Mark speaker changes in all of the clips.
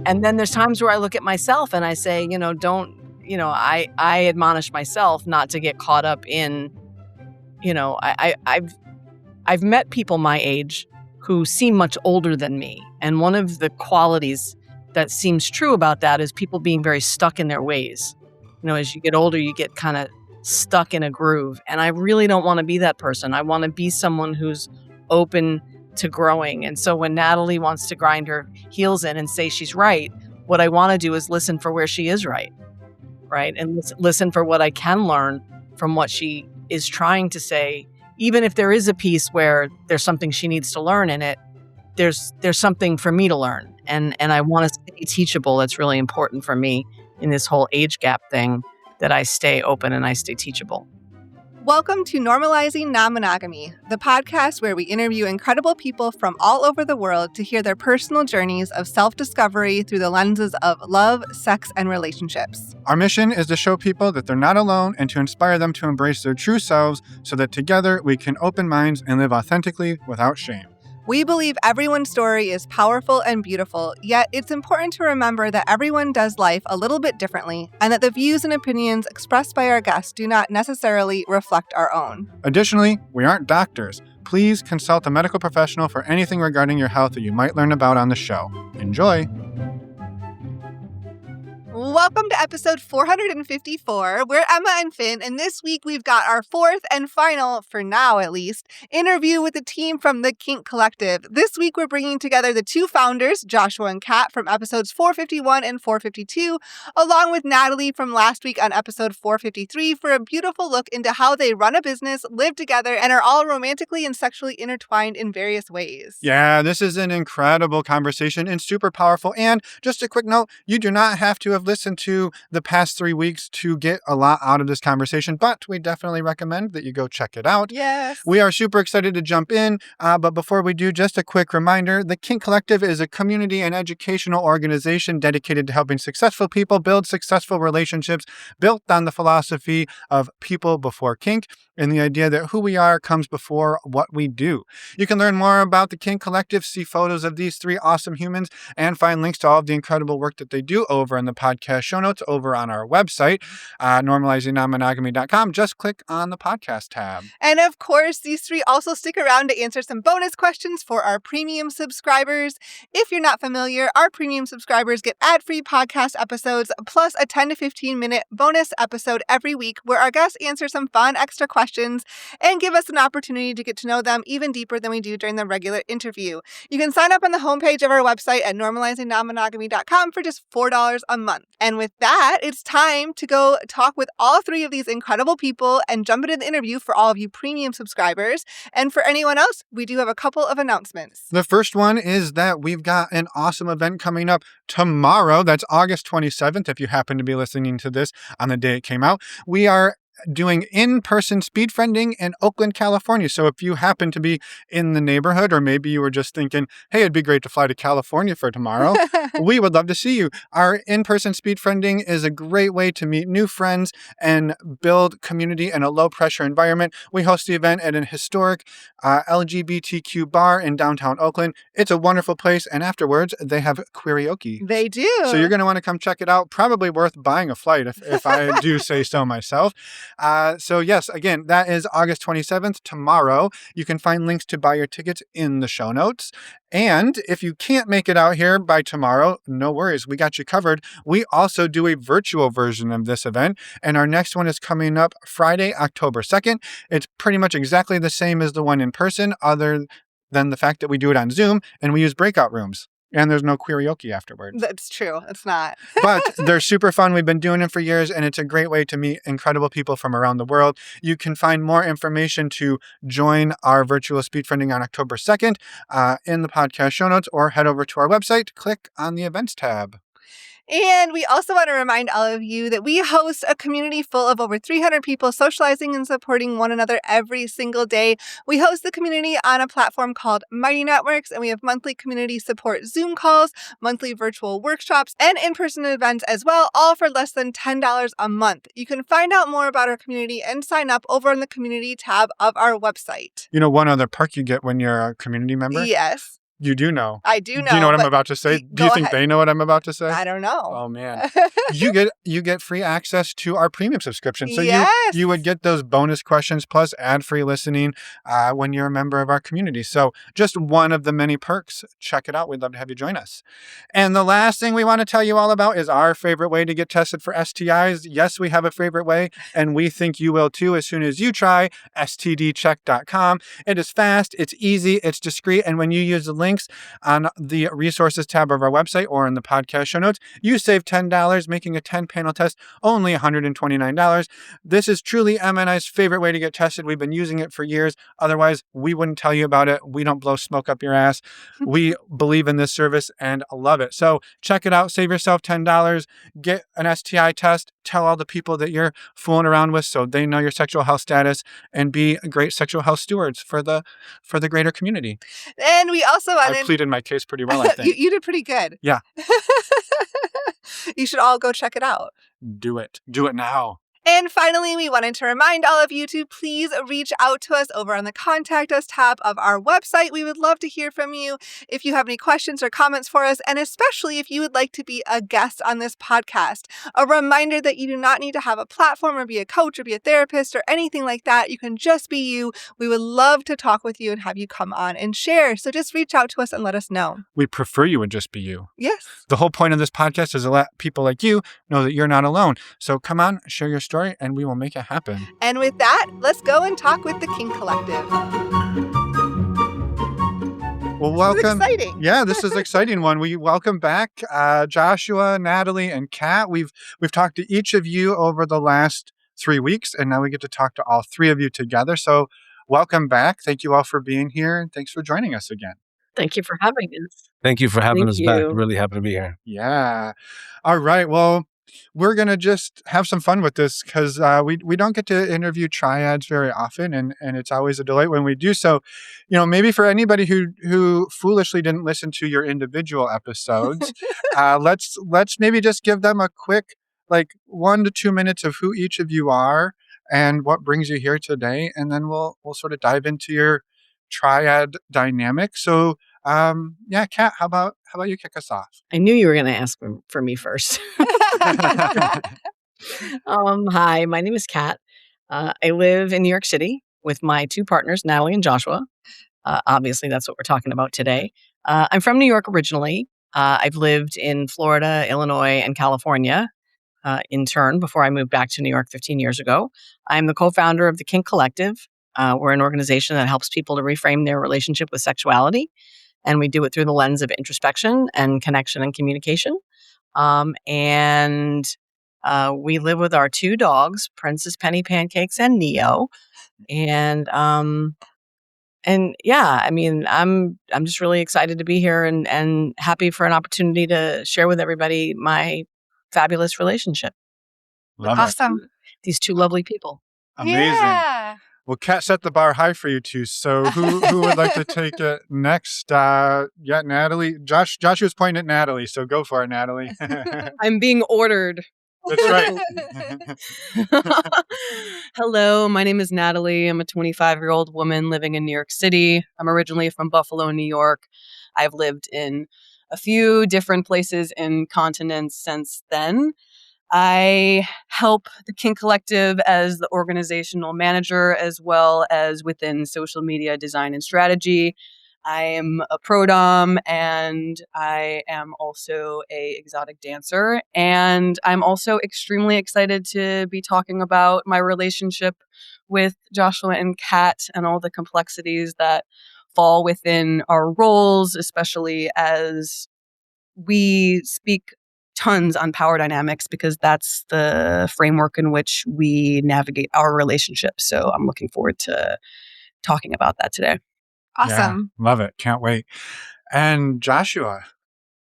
Speaker 1: And then there's times where I look at myself and I say, I admonish myself not to get caught up in, I've met people my age who seem much older than me. And one of the qualities that seems true about that is people being very stuck in their ways. As you get older, you get kind of stuck in a groove. And I really don't want to be that person. I want to be someone who's open to growing. And so when Natalie wants to grind her heels in and say she's right, what I want to do is listen for where she is right? And listen for what I can learn from what she is trying to say. Even if there is a piece where there's something she needs to learn in it, there's something for me to learn. And I want to stay teachable. It's really important for me in this whole age gap thing that I stay open and I stay teachable.
Speaker 2: Welcome to Normalizing Non-Monogamy, the podcast where we interview incredible people from all over the world to hear their personal journeys of self-discovery through the lenses of love, sex, and relationships.
Speaker 3: Our mission is to show people that they're not alone and to inspire them to embrace their true selves so that together we can open minds and live authentically without shame.
Speaker 2: We believe everyone's story is powerful and beautiful, yet it's important to remember that everyone does life a little bit differently and that the views and opinions expressed by our guests do not necessarily reflect our own.
Speaker 3: Additionally, we aren't doctors. Please consult a medical professional for anything regarding your health that you might learn about on the show. Enjoy!
Speaker 2: Welcome to episode 454. We're Emma and Finn, and this week we've got our fourth and final, for now at least, interview with the team from the Kink Collective. This week we're bringing together the two founders, Joshua and Kat, from episodes 451 and 452, along with Natalie from last week on episode 453 for a beautiful look into how they run a business, live together, and are all romantically and sexually intertwined in various ways.
Speaker 3: Yeah, this is an incredible conversation and super powerful. And just a quick note, you do not have to have listened to the past 3 weeks to get a lot out of this conversation, but we definitely recommend that you go check it out.
Speaker 2: Yes.
Speaker 3: We are super excited to jump in, but before we do, just a quick reminder, the Kink Collective is a community and educational organization dedicated to helping successful people build successful relationships built on the philosophy of people before kink and the idea that who we are comes before what we do. You can learn more about the Kink Collective, see photos of these three awesome humans, and find links to all of the incredible work that they do over in the podcast show notes over on our website, normalizingnonmonogamy.com. Just click on the podcast tab.
Speaker 2: And of course, these three also stick around to answer some bonus questions for our premium subscribers. If you're not familiar, our premium subscribers get ad-free podcast episodes plus a 10 to 15 minute bonus episode every week where our guests answer some fun extra questions and give us an opportunity to get to know them even deeper than we do during the regular interview. You can sign up on the homepage of our website at normalizingnonmonogamy.com for just $4 a month. And with that, it's time to go talk with all three of these incredible people and jump into the interview for all of you premium subscribers. And for anyone else, we do have a couple of announcements.
Speaker 3: The first one is that we've got an awesome event coming up tomorrow. That's August 27th. If you happen to be listening to this on the day it came out, we are doing in-person speed friending in Oakland, California. So if you happen to be in the neighborhood, or maybe you were just thinking, hey, it'd be great to fly to California for tomorrow, we would love to see you. Our in-person speed friending is a great way to meet new friends and build community in a low-pressure environment. We host the event at an historic LGBTQ bar in downtown Oakland. It's a wonderful place, and afterwards, they have karaoke.
Speaker 2: They do.
Speaker 3: So you're going to want to come check it out. Probably worth buying a flight if I do say so myself. So yes, again, that is August 27th, tomorrow. You can find links to buy your tickets in the show notes. And if you can't make it out here by tomorrow, no worries, we got you covered. We also do a virtual version of this event, and our next one is coming up Friday, October 2nd. It's pretty much exactly the same as the one in person, other than the fact that we do it on Zoom and we use breakout rooms. And there's no karaoke afterwards.
Speaker 2: That's true. It's not.
Speaker 3: But they're super fun. We've been doing it for years, and it's a great way to meet incredible people from around the world. You can find more information to join our virtual speed friending on October 2nd in the podcast show notes, or head over to our website, click on the events tab.
Speaker 2: And we also want to remind all of you that we host a community full of over 300 people socializing and supporting one another every single day. We host the community on a platform called Mighty Networks, and we have monthly community support Zoom calls, monthly virtual workshops, and in-person events as well, all for less than $10 a month. You can find out more about our community and sign up over on the community tab of our website.
Speaker 3: You know, one other perk you get when you're a community member?
Speaker 2: Yes.
Speaker 3: You do know.
Speaker 2: I do know.
Speaker 3: Do you know what I'm about to say? Do you think they know what I'm about to say?
Speaker 2: I don't know.
Speaker 3: Oh man. You get free access to our premium subscription. So
Speaker 2: Yes.
Speaker 3: you would get those bonus questions plus ad-free listening when you're a member of our community. So just one of the many perks. Check it out. We'd love to have you join us. And the last thing we want to tell you all about is our favorite way to get tested for STIs. Yes, we have a favorite way, and we think you will too as soon as you try stdcheck.com. It is fast, it's easy, it's discreet, and when you use the links on the resources tab of our website or in the podcast show notes, you save $10, making a 10-panel test only $129. This is truly MNI's favorite way to get tested. We've been using it for years. Otherwise, we wouldn't tell you about it. We don't blow smoke up your ass. We believe in this service and love it. So check it out. Save yourself $10. Get an STI test. Tell all the people that you're fooling around with so they know your sexual health status, and be great sexual health stewards for the greater community.
Speaker 2: And we also
Speaker 3: I pleaded my case pretty well, I think.
Speaker 2: You did pretty good.
Speaker 3: Yeah.
Speaker 2: You should all go check it out.
Speaker 3: Do it. Do it now.
Speaker 2: And finally, we wanted to remind all of you to please reach out to us over on the Contact Us tab of our website. We would love to hear from you if you have any questions or comments for us, and especially if you would like to be a guest on this podcast. A reminder that you do not need to have a platform or be a coach or be a therapist or anything like that. You can just be you. We would love to talk with you and have you come on and share. So just reach out to us and let us know.
Speaker 3: We prefer you would just be you.
Speaker 2: Yes.
Speaker 3: The whole point of this podcast is to let people like you know that you're not alone. So come on, share your story, and we will make it happen.
Speaker 2: And with that, let's go and talk with the Kink Collective.
Speaker 3: Well, welcome.
Speaker 2: This is exciting.
Speaker 3: Yeah, this is an exciting one. We welcome back Joshua, Natalie, and Kat. We've talked to each of you over the last 3 weeks, and now we get to talk to all three of you together. So welcome back. Thank you all for being here, and thanks for joining us again.
Speaker 1: Thank you for having us.
Speaker 4: Thank you for having us
Speaker 1: Thank
Speaker 4: back.
Speaker 1: you.
Speaker 4: Really happy to be here.
Speaker 3: Yeah. All right. Well, we're going to just have some fun with this because we don't get to interview triads very often, and it's always a delight when we do. So, maybe for anybody who foolishly didn't listen to your individual episodes, let's maybe just give them a quick 1 to 2 minutes of who each of you are and what brings you here today, and then we'll sort of dive into your triad dynamic. So, Kat, how about you kick us off?
Speaker 1: I knew you were going to ask for me first. Hi, my name is Kat. I live in New York City with my two partners, Natalie and Joshua. Obviously, that's what we're talking about today. I'm from New York originally. I've lived in Florida, Illinois, and California in turn before I moved back to New York 15 years ago. I'm the co-founder of the Kink Collective. We're an organization that helps people to reframe their relationship with sexuality. And we do it through the lens of introspection and connection and communication. And we live with our two dogs, Princess Penny Pancakes and Neo. And yeah, I mean, I'm just really excited to be here and happy for an opportunity to share with everybody my fabulous relationship.
Speaker 3: Love
Speaker 2: Awesome.
Speaker 1: These two lovely people.
Speaker 3: Amazing.
Speaker 2: Yeah.
Speaker 3: Well, Kat set the bar high for you two. So who would like to take it next? Natalie. Joshua's pointing at Natalie, so go for it, Natalie.
Speaker 1: I'm being ordered.
Speaker 3: That's right.
Speaker 1: Hello, my name is Natalie. I'm a 25-year-old woman living in New York City. I'm originally from Buffalo, New York. I've lived in a few different places and continents since then. I help the Kink Collective as the organizational manager, as well as within social media design and strategy. I am a pro-dom, and I am also a exotic dancer. And I'm also extremely excited to be talking about my relationship with Joshua and Kat and all the complexities that fall within our roles, especially as we speak tons on power dynamics, because that's the framework in which we navigate our relationship. So I'm looking forward to talking about that today.
Speaker 2: Awesome.
Speaker 3: Yeah, love it. Can't wait. And Joshua.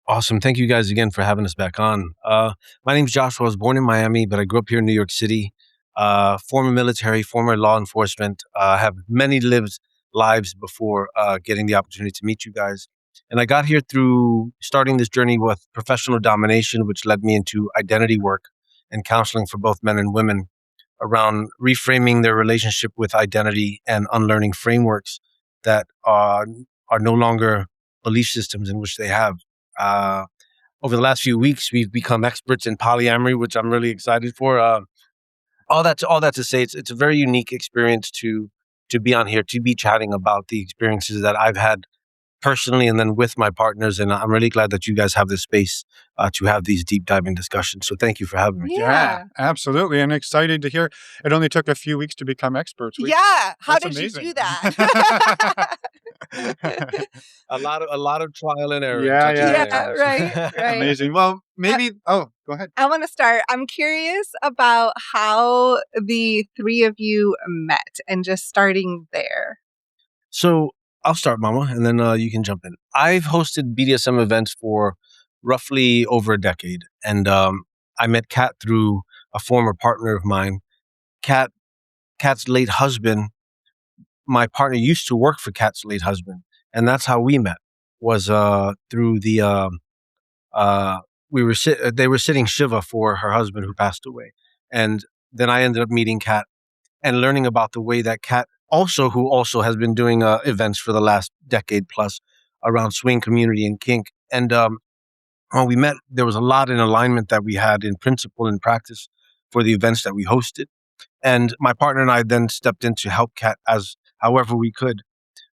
Speaker 4: Awesome. Thank you guys again for having us back on. My name's Joshua. I was born in Miami, but I grew up here in New York City. Former military, former law enforcement. Have many lived lives before getting the opportunity to meet you guys. And I got here through starting this journey with professional domination, which led me into identity work and counseling for both men and women around reframing their relationship with identity and unlearning frameworks that are no longer belief systems in which they have. Over the last few weeks, we've become experts in polyamory, which I'm really excited for. All that to say, it's a very unique experience to be on here, to be chatting about the experiences that I've had personally and then with my partners. And I'm really glad that you guys have this space to have these deep diving discussions. So thank you for having me.
Speaker 3: Yeah, absolutely. And excited to hear it only took a few weeks to become experts.
Speaker 2: How did
Speaker 3: amazing.
Speaker 2: you do that?
Speaker 4: A lot of trial and error.
Speaker 2: Right.
Speaker 3: Amazing. Well, maybe, go ahead.
Speaker 2: I want to start. I'm curious about how the three of you met and just starting there.
Speaker 4: So I'll start, Mama, and then you can jump in. I've hosted BDSM events for roughly over a decade, and I met Kat through a former partner of mine. Kat's late husband, my partner used to work for Kat's late husband, and that's how we met. Was through the they were sitting Shiva for her husband who passed away, and then I ended up meeting Kat and learning about the way that Kat who also has been doing events for the last decade plus around swing community and kink. And when we met, there was a lot in alignment that we had in principle and practice for the events that we hosted. And my partner and I then stepped in to help Kat as however we could.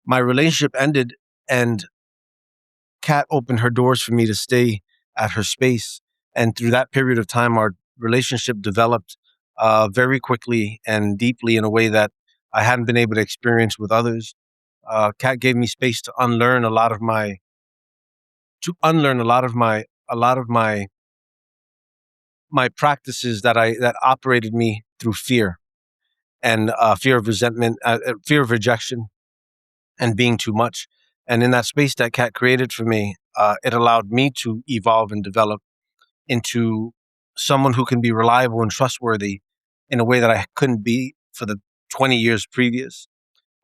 Speaker 4: My relationship ended, and Kat opened her doors for me to stay at her space. And through that period of time, our relationship developed very quickly and deeply in a way that I hadn't been able to experience with others. Kat gave me space to unlearn a lot of my practices that operated me through fear and fear of resentment, fear of rejection, and being too much. And in that space that Kat created for me, it allowed me to evolve and develop into someone who can be reliable and trustworthy in a way that I couldn't be for the 20 years previous.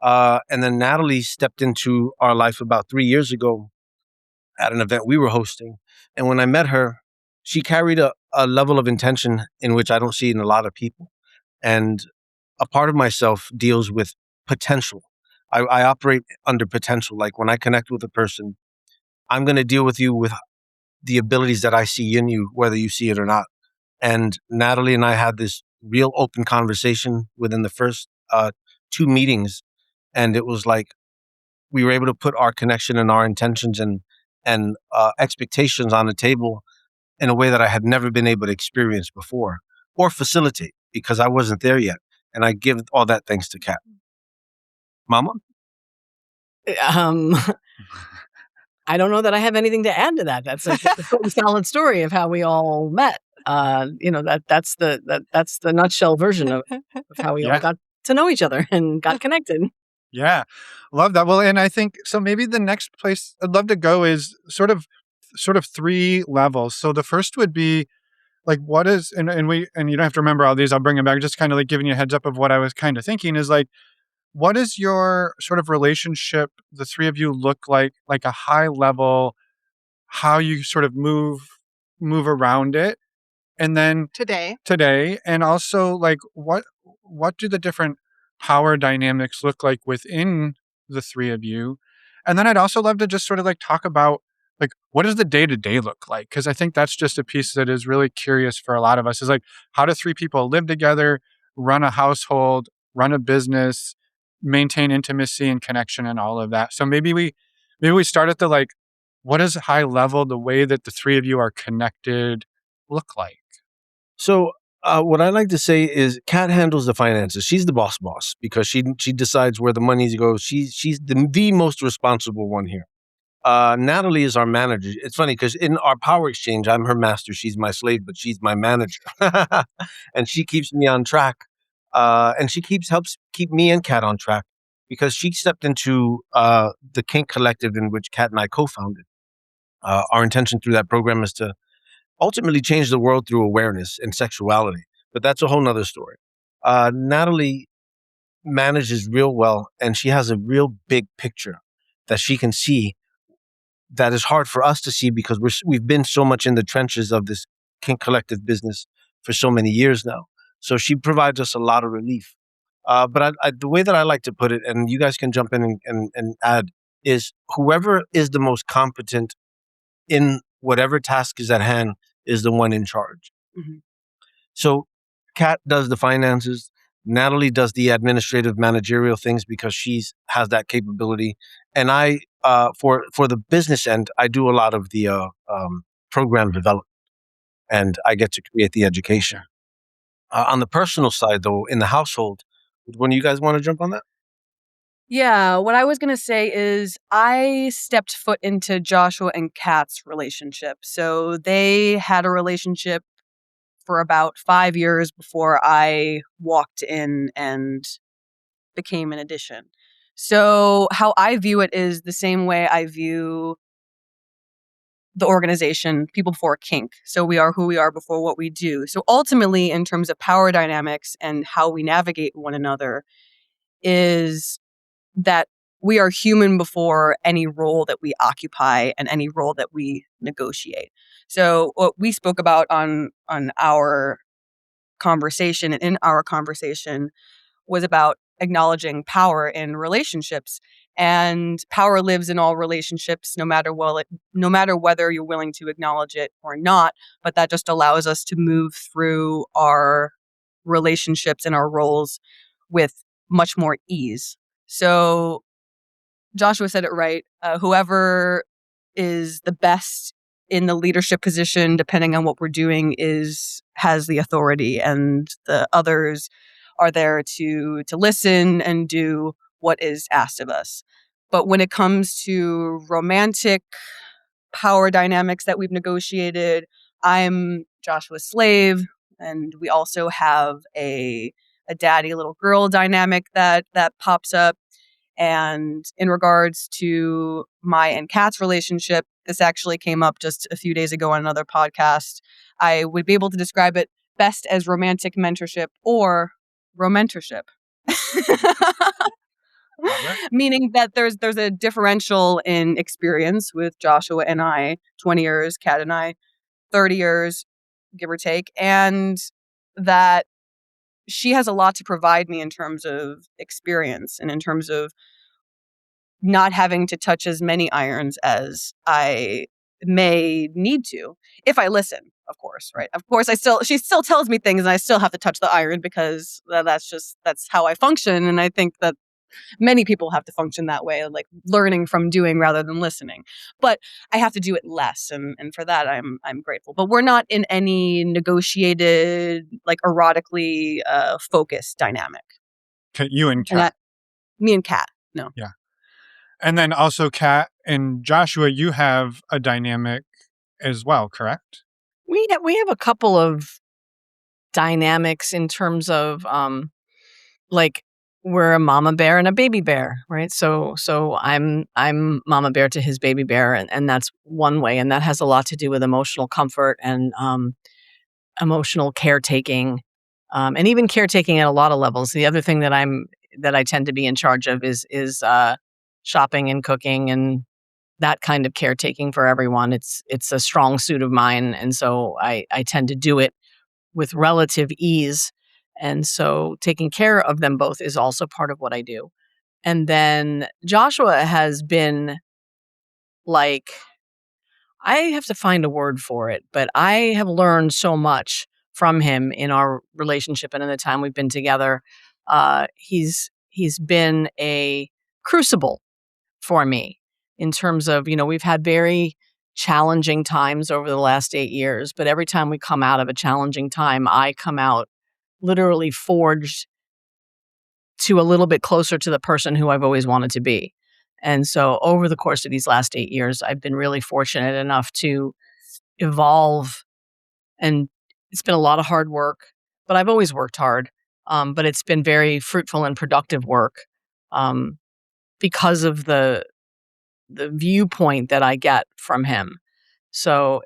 Speaker 4: And then Natalie stepped into our life about 3 years ago at an event we were hosting. And when I met her, she carried a level of intention in which I don't see in a lot of people. And a part of myself deals with potential. I operate under potential. Like when I connect with a person, I'm going to deal with you with the abilities that I see in you, whether you see it or not. And Natalie and I had this real open conversation within the first 2 meetings. And it was like we were able to put our connection and our intentions and expectations on the table in a way that I had never been able to experience before or facilitate because I wasn't there yet. And I give all that thanks to Kat. Mama?
Speaker 1: I don't know that I have anything to add to that. That's a pretty solid story of how we all met. That's the nutshell version of how we all got to know each other and got connected.
Speaker 3: Yeah, love that. Well, and I think so. Maybe the next place I'd love to go is sort of 3 levels. So the first would be like, what is, and you don't have to remember all these. I'll bring them back. Just kind of like giving you a heads up of what I was kind of thinking is like, what is your sort of relationship? The 3 of you look like a high level, how you sort of move around it, and then today, and also like what do the different power dynamics look like within the 3 of you? And then I'd also love to just sort of like talk about like what does the day-to-day look like? Because I think that's just a piece that is really curious for a lot of us is like how do 3 people live together, run a household, run a business, maintain intimacy and connection and all of that. So maybe we start at the like what is high level the way that the 3 of you are connected look like?
Speaker 4: So what I like to say is Kat handles the finances. She's the boss because she decides where the money goes. She's the most responsible one here. Natalie is our manager. It's funny because in our power exchange, I'm her master. She's my slave, but she's my manager. And she keeps me on track. And she helps keep me and Kat on track because she stepped into the Kink Collective in which Kat and I co-founded. Our intention through that program is to ultimately change the world through awareness and sexuality. But that's a whole nother story. Natalie manages real well, and she has a real big picture that she can see that is hard for us to see because we've been so much in the trenches of this Kink Collective business for so many years now. So she provides us a lot of relief. But the way that I like to put it, and you guys can jump in and add, is whoever is the most competent in whatever task is at hand is the one in charge.
Speaker 1: Mhm.
Speaker 4: So Kat does the finances. Natalie does the administrative managerial things because has that capability. And I, for the business end, I do a lot of the program development, and I get to create the education. On the personal side, though, in the household, when you guys want to jump on that?
Speaker 1: Yeah, what I was going to say is I stepped foot into Joshua and Kat's relationship. So they had a relationship for about 5 years before I walked in and became an addition. So how I view it is the same way I view the organization, People Before Kink. So we are who we are before what we do. So ultimately, in terms of power dynamics and how we navigate one another, is that we are human before any role that we occupy and any role that we negotiate. So what we spoke about on our conversation and in our conversation was about acknowledging power in relationships, and power lives in all relationships no matter whether you're willing to acknowledge it or not. But that just allows us to move through our relationships and our roles with much more ease. So Joshua said it right. Whoever is the best in the leadership position, depending on what we're doing, has the authority, and the others are there to listen and do what is asked of us. But when it comes to romantic power dynamics that we've negotiated, I'm Joshua's slave, and we also have a daddy little girl dynamic that pops up. And in regards to my and Kat's relationship, this actually came up just a few days ago on another podcast. I would be able to describe it best as romantic mentorship or romentorship. Meaning that there's a differential in experience with Joshua and I, 20 years, Kat and I, 30 years, give or take, and that she has a lot to provide me in terms of experience and in terms of not having to touch as many irons as I may need to if I listen, of course, right? Of course, she still tells me things and I still have to touch the iron because that's how I function. And I think that many people have to function that way, like learning from doing rather than listening. But I have to do it less. And for that, I'm grateful. But we're not in any negotiated, like erotically focused dynamic.
Speaker 3: You and Kat.
Speaker 1: Me and Kat, no.
Speaker 3: Yeah. And then also Kat and Joshua, you have a dynamic as well, correct?
Speaker 1: We have a couple of dynamics in terms of like we're a mama bear and a baby bear, right? So I'm mama bear to his baby bear, and that's one way, and that has a lot to do with emotional comfort and emotional caretaking, and even caretaking at a lot of levels. The other thing that I tend to be in charge of is shopping and cooking and that kind of caretaking for everyone. It's a strong suit of mine, and so I tend to do it with relative ease. And so taking care of them both is also part of what I do. And then Joshua has been like, I have to find a word for it, but I have learned so much from him in our relationship and in the time we've been together. He's been a crucible for me in terms of, we've had very challenging times over the last 8 years, but every time we come out of a challenging time, I come out literally forged to a little bit closer to the person who I've always wanted to be. And so over the course of these last 8 years, I've been really fortunate enough to evolve, and it's been a lot of hard work, but I've always worked hard. But it's been very fruitful and productive work because of the viewpoint that I get from him. So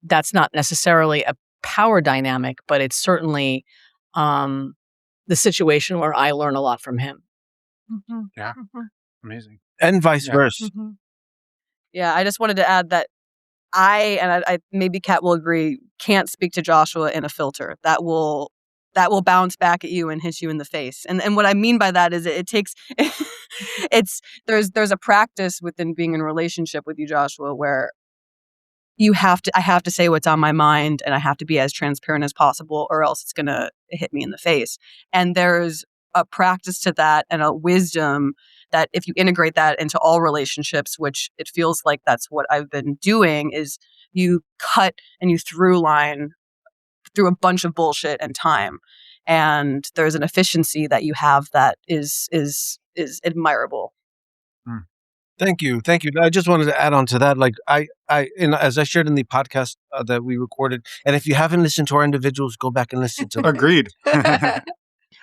Speaker 1: that's not necessarily a power dynamic, but it's certainly the situation where I learn a lot from him.
Speaker 2: Mm-hmm.
Speaker 3: Yeah.
Speaker 2: Mm-hmm.
Speaker 3: Amazing.
Speaker 4: And vice versa.
Speaker 2: Mm-hmm.
Speaker 1: Yeah, I just wanted to add that I maybe Kat will agree, can't speak to Joshua in a filter. That will that will bounce back at you and hit you in the face. And what I mean by that is it takes there's a practice within being in a relationship with you, Joshua, where I have to say what's on my mind, and I have to be as transparent as possible, or else it's going to hit me in the face. And there's a practice to that and a wisdom that if you integrate that into all relationships, which it feels like that's what I've been doing, is you cut and you through line through a bunch of bullshit and time. And there's an efficiency that you have that is admirable.
Speaker 4: Thank you. I just wanted to add on to that. Like as I shared in the podcast that we recorded, and if you haven't listened to our individuals, go back and listen to them.
Speaker 3: Agreed.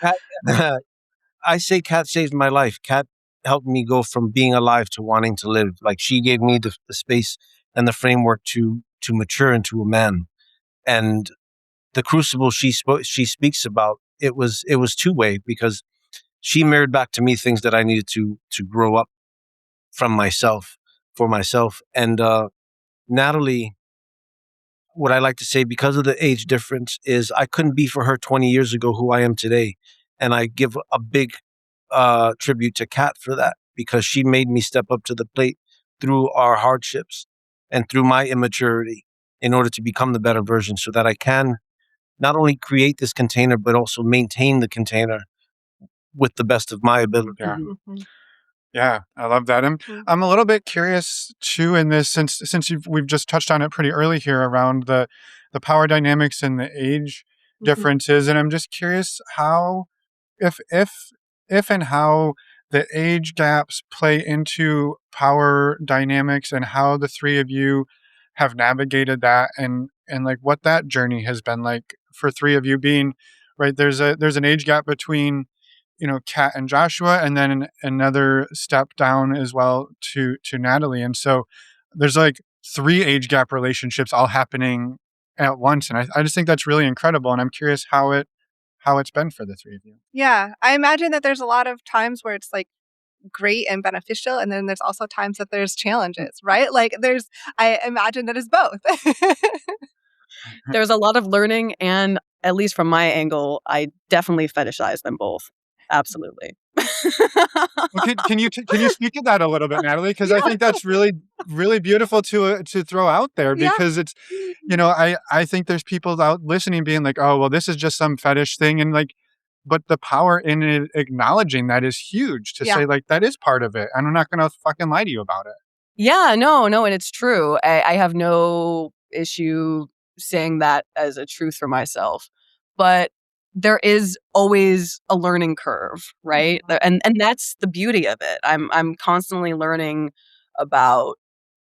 Speaker 4: I say Kat saved my life. Kat helped me go from being alive to wanting to live. Like she gave me the space and the framework to mature into a man. And the crucible she speaks about, it was two-way, because she mirrored back to me things that I needed to grow up from myself, for myself. And Natalie, what I like to say, because of the age difference, is I couldn't be for her 20 years ago who I am today. And I give a big tribute to Kat for that, because she made me step up to the plate through our hardships and through my immaturity in order to become the better version, so that I can not only create this container, but also maintain the container with the best of my ability.
Speaker 3: Yeah. Yeah, I love that. I'm a little bit curious too in this, since we've just touched on it pretty early here around the power dynamics and the age differences, and I'm just curious how, if and how the age gaps play into power dynamics, and how the three of you have navigated that, and like what that journey has been like for three of you, being right. There's an age gap between Kat and Joshua, and then another step down as well to Natalie. And so there's like 3 age gap relationships all happening at once. And I just think that's really incredible. And I'm curious how it's been for the 3 of you.
Speaker 2: Yeah. I imagine that there's a lot of times where it's like great and beneficial. And then there's also times that there's challenges, right? Like I imagine that it's both.
Speaker 1: There's a lot of learning, and at least from my angle, I definitely fetishize them both. Absolutely.
Speaker 3: Well, can you speak to that a little bit, Natalie? Because I think that's really, really beautiful to throw out there, because it's, I think there's people out listening being like, oh, well, this is just some fetish thing. And like, but the power in it, acknowledging that is huge to say like, that is part of it. And I'm not going to fucking lie to you about it.
Speaker 1: Yeah, no. And it's true. I have no issue saying that as a truth for myself, but there is always a learning curve, right? And that's the beauty of it. I'm constantly learning about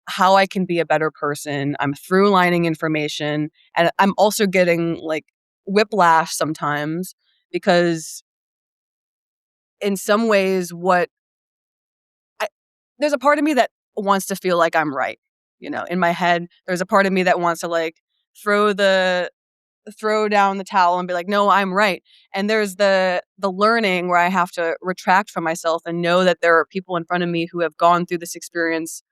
Speaker 1: how I can be a better person. I'm through lining information, and I'm also getting like whiplash sometimes, because in some ways there's a part of me that wants to feel like I'm right. In my head, there's a part of me that wants to like throw down the towel and be like, no, I'm right. And there's the learning where I have to retract from myself and know that there are people in front of me who have gone through this experience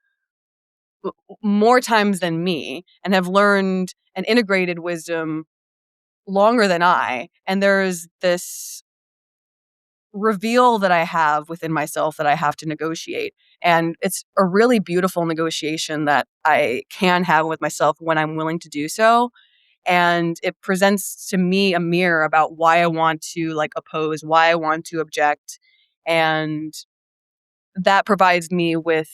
Speaker 1: more times than me and have learned and integrated wisdom longer than I. And there's this reveal that I have within myself that I have to negotiate. And it's a really beautiful negotiation that I can have with myself when I'm willing to do so. And it presents to me a mirror about why I want to like oppose, why I want to object. And that provides me with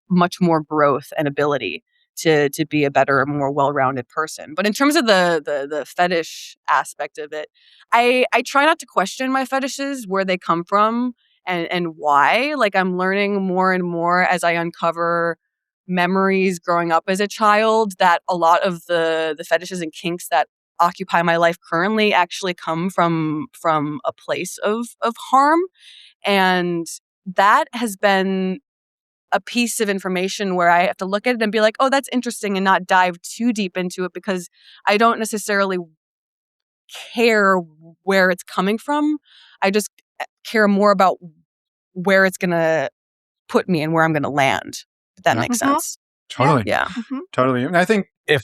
Speaker 1: much more growth and ability to be a better, more well-rounded person. But in terms of the fetish aspect of it, I try not to question my fetishes, where they come from and why. Like, I'm learning more and more as I uncover memories growing up as a child, that a lot of the fetishes and kinks that occupy my life currently actually come from a place of harm. And that has been a piece of information where I have to look at it and be like, oh, that's interesting, and not dive too deep into it, because I don't necessarily care where it's coming from. I just care more about where it's going to put me and where I'm going to land. If that makes sense.
Speaker 3: Totally.
Speaker 1: Yeah.
Speaker 3: Totally. And I think
Speaker 4: if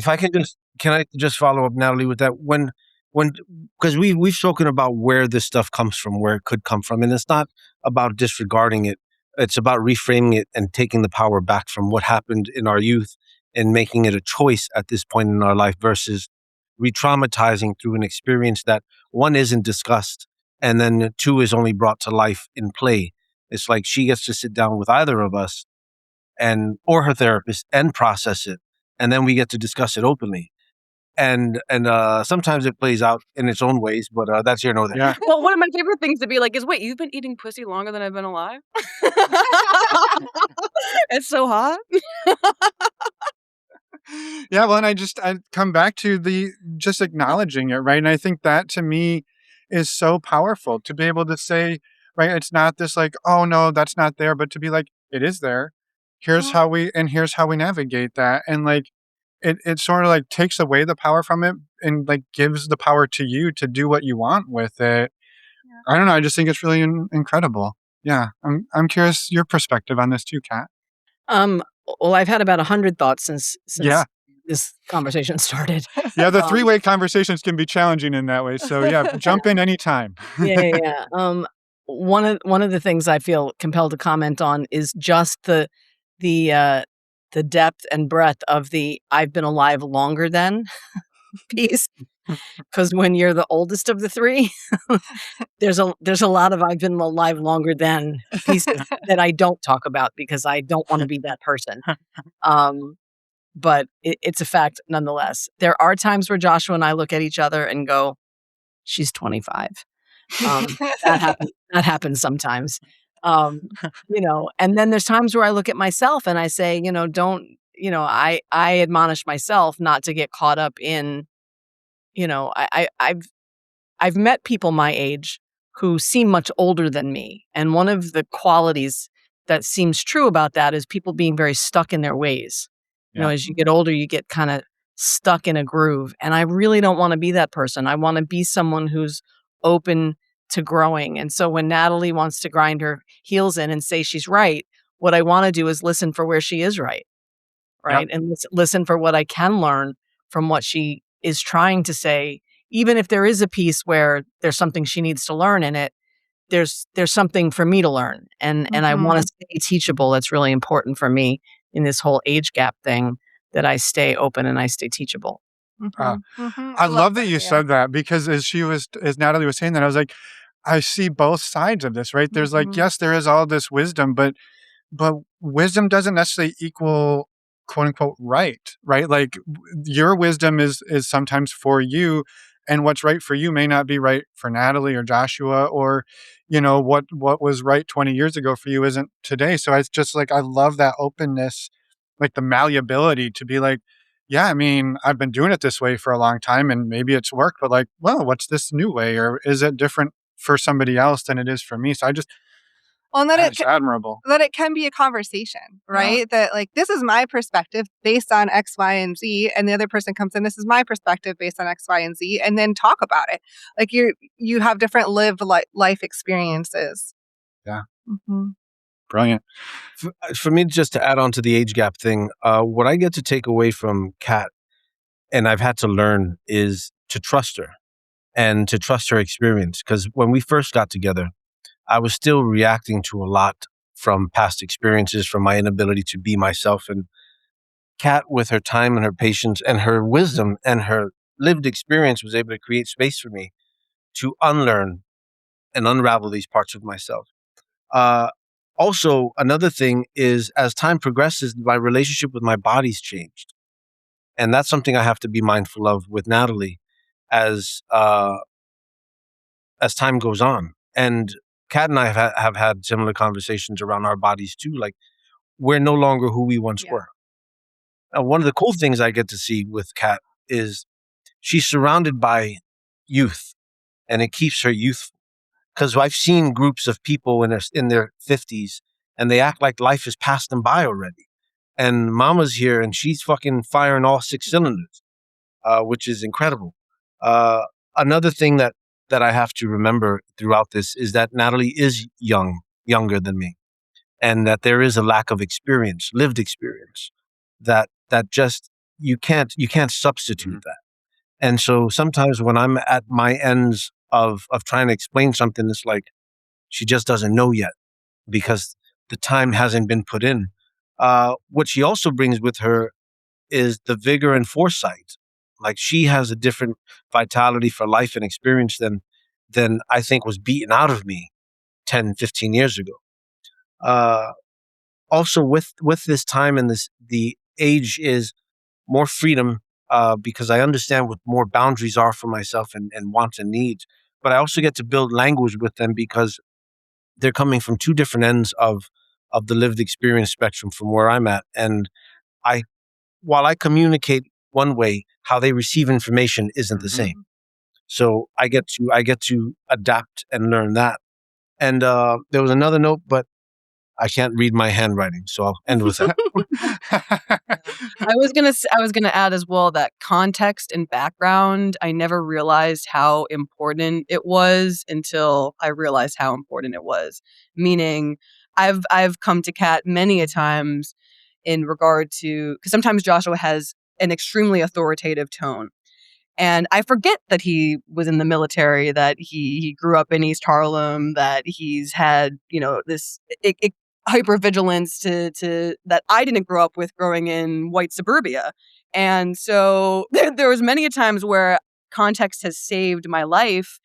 Speaker 4: I can I just follow up, Natalie, with that? When because we've spoken about where this stuff comes from, where it could come from, and it's not about disregarding it. It's about reframing it and taking the power back from what happened in our youth and making it a choice at this point in our life versus re-traumatizing through an experience that one isn't discussed and then two is only brought to life in play. It's like she gets to sit down with either of us or her therapist and process it, and then we get to discuss it openly. And sometimes it plays out in its own ways, but that's here nor there.
Speaker 3: Yeah.
Speaker 1: Well, one of my favorite things to be like is, wait, you've been eating pussy longer than I've been alive? It's so hot.
Speaker 3: Yeah, well, and I come back to just acknowledging it, right? And I think that to me is so powerful to be able to say, right, it's not this like, oh no, that's not there, but to be like, it is there. Here's how we navigate that. And like it sort of like takes away the power from it and like gives the power to you to do what you want with it. I don't know. I just think it's really incredible. Yeah. I'm curious your perspective on this too, Kat.
Speaker 1: Well, I've had about 100 thoughts since
Speaker 3: Yeah.
Speaker 1: this conversation started.
Speaker 3: Yeah, the three-way conversations can be challenging in that way. So yeah, jump in anytime.
Speaker 1: Yeah. One of the things I feel compelled to comment on is just the depth and breadth of the "I've been alive longer than" piece. Because when you're the oldest of the three, there's a lot of "I've been alive longer than" pieces that I don't talk about because I don't want to be that person. But it's a fact nonetheless. There are times where Joshua and I look at each other and go, "She's 25." That happens sometimes. And then there's times where I look at myself and I say, don't, I admonish myself not to get caught up in, I've met people my age who seem much older than me. And one of the qualities that seems true about that is people being very stuck in their ways. As you get older, you get kind of stuck in a groove. And I really don't want to be that person. I want to be someone who's open to growing. And so when Natalie wants to grind her heels in and say she's right, what I want to do is listen for where she is right? And listen for what I can learn from what she is trying to say. Even if there is a piece where there's something she needs to learn in it, there's something for me to learn. And I want to stay teachable. That's really important for me in this whole age gap thing, that I stay open and I stay teachable.
Speaker 3: I love that you said that, because as Natalie was saying that, I was like, I see both sides of this, right? There's like, yes, there is all this wisdom, but wisdom doesn't necessarily equal quote unquote right? Like your wisdom is sometimes for you, and what's right for you may not be right for Natalie or Joshua, or what was right 20 years ago for you isn't today. So it's just like, I love that openness, like the malleability to be like, yeah, I mean, I've been doing it this way for a long time and maybe it's worked, but like, well, what's this new way? Or is it different for somebody else than it is for me? So I just,
Speaker 2: well, and that
Speaker 3: it's admirable.
Speaker 2: That it can be a conversation, right? Yeah. That like, this is my perspective based on X, Y, and Z. And the other person comes in, this is my perspective based on X, Y, and Z. And then talk about it. Like you have different lived life experiences.
Speaker 3: Yeah. Brilliant.
Speaker 4: For me, just to add on to the age gap thing, what I get to take away from Kat, and I've had to learn, is to trust her and to trust her experience. Because when we first got together, I was still reacting to a lot from past experiences, from my inability to be myself. And Kat, with her time and her patience and her wisdom and her lived experience, was able to create space for me to unlearn and unravel these parts of myself. Also, another thing is, as time progresses, my relationship with my body's changed. And that's something I have to be mindful of with Natalie as time goes on. And Kat and I have had similar conversations around our bodies too. Like, we're no longer who we once were. And one of the cool things I get to see with Kat is she's surrounded by youth, and it keeps her youthful. Because I've seen groups of people in their 50s, and they act like life has passed them by already. And Mama's here, and she's fucking firing all 6 cylinders, which is incredible. Another thing that I have to remember throughout this is that Natalie is younger than me, and that there is a lack of experience, lived experience, that just you can't substitute that. And so sometimes when I'm at my ends of trying to explain something, it's like she just doesn't know yet because the time hasn't been put in. What she also brings with her is the vigor and foresight. Like she has a different vitality for life and experience than I think was beaten out of me 10, 15 years ago. Also with this time and the age is more freedom, because I understand what more boundaries are for myself and wants and needs. But I also get to build language with them because they're coming from two different ends of the lived experience spectrum from where I'm at. And I while I communicate one way, how they receive information isn't the same. So I get to adapt and learn that. And there was another note, but I can't read my handwriting, so I'll end with that.
Speaker 1: I was gonna add as well that context and background, I never realized how important it was until I realized how important it was. Meaning, I've come to Kat many a times in regard to, because sometimes Joshua has an extremely authoritative tone. And I forget that he was in the military, that he grew up in East Harlem, that he's had, this hypervigilance to that I didn't grow up with growing in white suburbia. And so there was many a times where context has saved my life.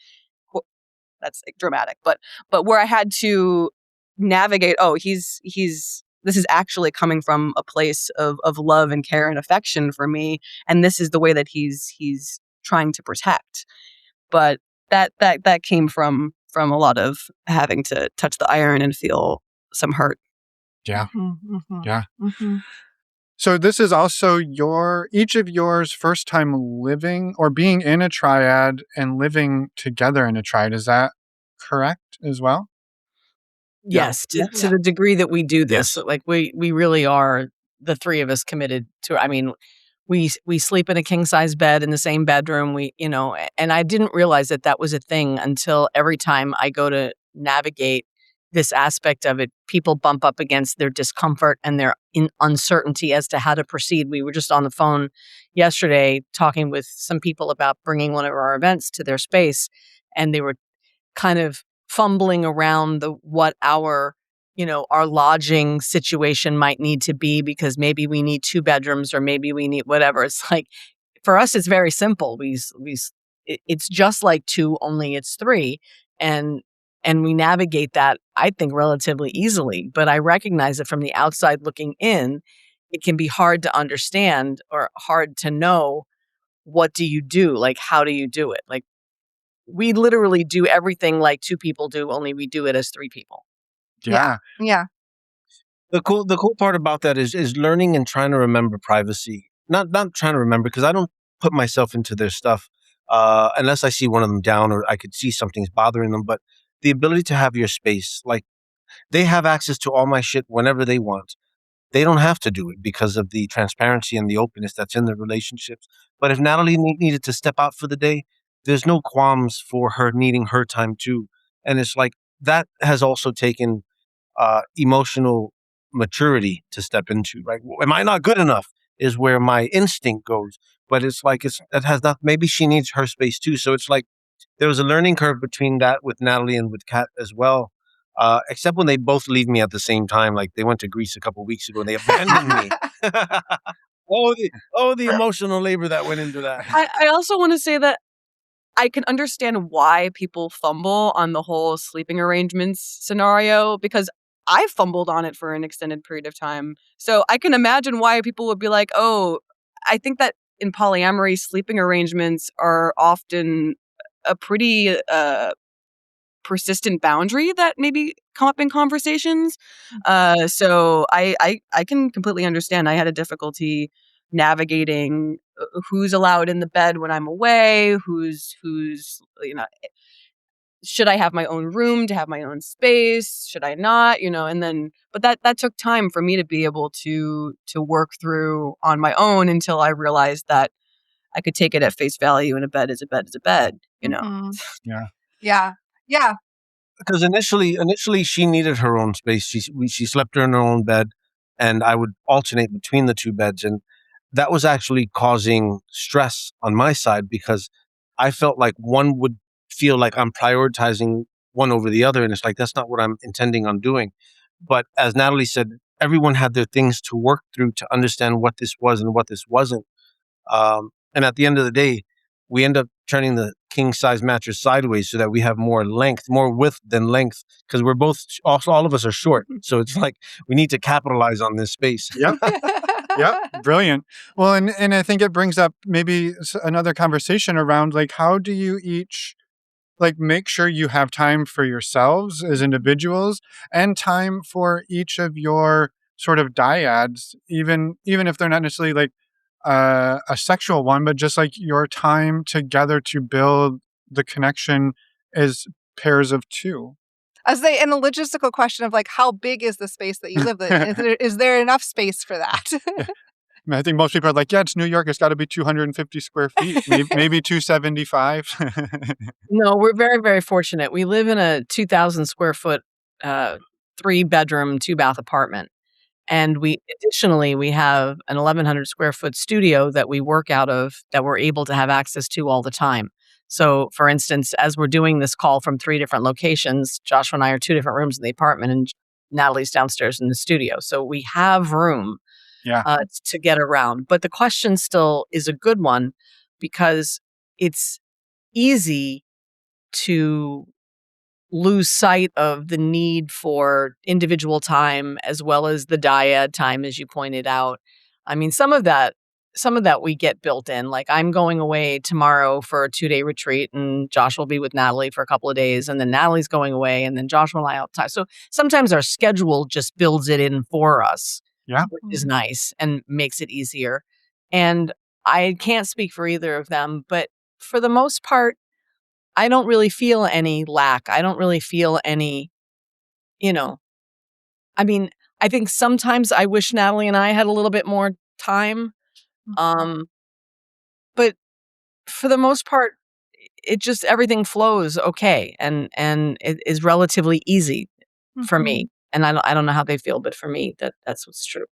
Speaker 1: That's like dramatic, but where I had to navigate, he's this is actually coming from a place of love and care and affection for me, and this is the way that he's trying to protect. But that came from a lot of having to touch the iron and feel some hurt.
Speaker 3: Yeah.
Speaker 2: Mm-hmm.
Speaker 3: Yeah.
Speaker 2: Mm-hmm.
Speaker 3: So this is also each of yours first time living or being in a triad and living together in a triad. Is that correct as well?
Speaker 1: Yes, to the degree that we do this,
Speaker 4: Yes.
Speaker 1: like we really are, the three of us, committed to. I mean, we sleep in a king size bed in the same bedroom. And I didn't realize that was a thing until every time I go to navigate this aspect of it, people bump up against their discomfort and their uncertainty as to how to proceed. We were just on the phone yesterday talking with some people about bringing one of our events to their space, and they were kind of fumbling around what our lodging situation might need to be, because maybe we need 2 bedrooms or maybe we need whatever. It's like, for us, it's very simple. It's just like 2, only it's 3. And we navigate that, I think, relatively easily. But I recognize that from the outside looking in, it can be hard to understand or hard to know, what do you do? Like, how do you do it? Like, we literally do everything like 2 people do, only we do it as 3 people.
Speaker 3: Yeah.
Speaker 2: Yeah.
Speaker 4: The cool part about that is learning and trying to remember privacy. Not trying to remember, because I don't put myself into their stuff unless I see one of them down or I could see something's bothering them. But the ability to have your space, like they have access to all my shit whenever they want. They don't have to do it because of the transparency and the openness that's in the relationships. But if Natalie needed to step out for the day, there's no qualms for her needing her time too. And it's like that has also taken emotional maturity to step into. Right? Am I not good enough? Is where my instinct goes. But it's like it has not. Maybe she needs her space too. So it's like there was a learning curve between that with Natalie and with Kat as well. Except when they both leave me at the same time. Like they went to Greece a couple of weeks ago and they abandoned me. The emotional labor that went into that.
Speaker 1: I also want to say that I can understand why people fumble on the whole sleeping arrangements scenario, because I fumbled on it for an extended period of time. So I can imagine why people would be like, I think that in polyamory, sleeping arrangements are often a pretty persistent boundary that maybe come up in conversations. So I can completely understand. I had a difficulty navigating who's allowed in the bed when I'm away, who's should I have my own room to have my own space? Should I not? And then, but that took time for me to be able to work through on my own, until I realized that I could take it at face value, and a bed is a bed is a bed.
Speaker 2: Mm-hmm.
Speaker 3: Yeah.
Speaker 2: Yeah. Yeah.
Speaker 4: Because initially she needed her own space. She slept in her own bed, and I would alternate between the 2 beds. And that was actually causing stress on my side because I felt like one would feel like I'm prioritizing one over the other. And it's like, that's not what I'm intending on doing. But as Natalie said, everyone had their things to work through to understand what this was and what this wasn't. And at the end of the day, we end up turning the king size mattress sideways so that we have more length, more width than length, because we're both, also, all of us are short. So it's like we need to capitalize on this space.
Speaker 3: Yep. Yep. Brilliant. Well, and I think it brings up maybe another conversation around like, how do you each like make sure you have time for yourselves as individuals and time for each of your sort of dyads, even if they're not necessarily like a sexual one, but just like your time together to build the connection as pairs of two.
Speaker 2: As and a logistical question of like, how big is the space that you live in? Is there enough space for that?
Speaker 3: I think most people are like, yeah, it's New York. It's got to be 250 square feet, maybe 275.
Speaker 1: No, we're very, very fortunate. We live in a 2,000 square foot, 3-bedroom, 2-bath apartment. And additionally, we have an 1,100 square foot studio that we work out of that we're able to have access to all the time. So, for instance, as we're doing this call from 3 different locations, Joshua and I are 2 different rooms in the apartment, and Natalie's downstairs in the studio. So we have room to get around. But the question still is a good one because it's easy to lose sight of the need for individual time as well as the dyad time, as you pointed out. I mean, some of that we get built in. Like, I'm going away tomorrow for a 2-day retreat, and Josh will be with Natalie for a couple of days, and then Natalie's going away, and then Joshua and I outside. So sometimes our schedule just builds it in for us, which is nice and makes it easier. And I can't speak for either of them, but for the most part, I don't really feel any lack. I don't really feel any, I mean, I think sometimes I wish Natalie and I had a little bit more time. But for the most part, it just, everything flows okay. And it is relatively easy for me. And I don't know how they feel, but for me, that's what's true.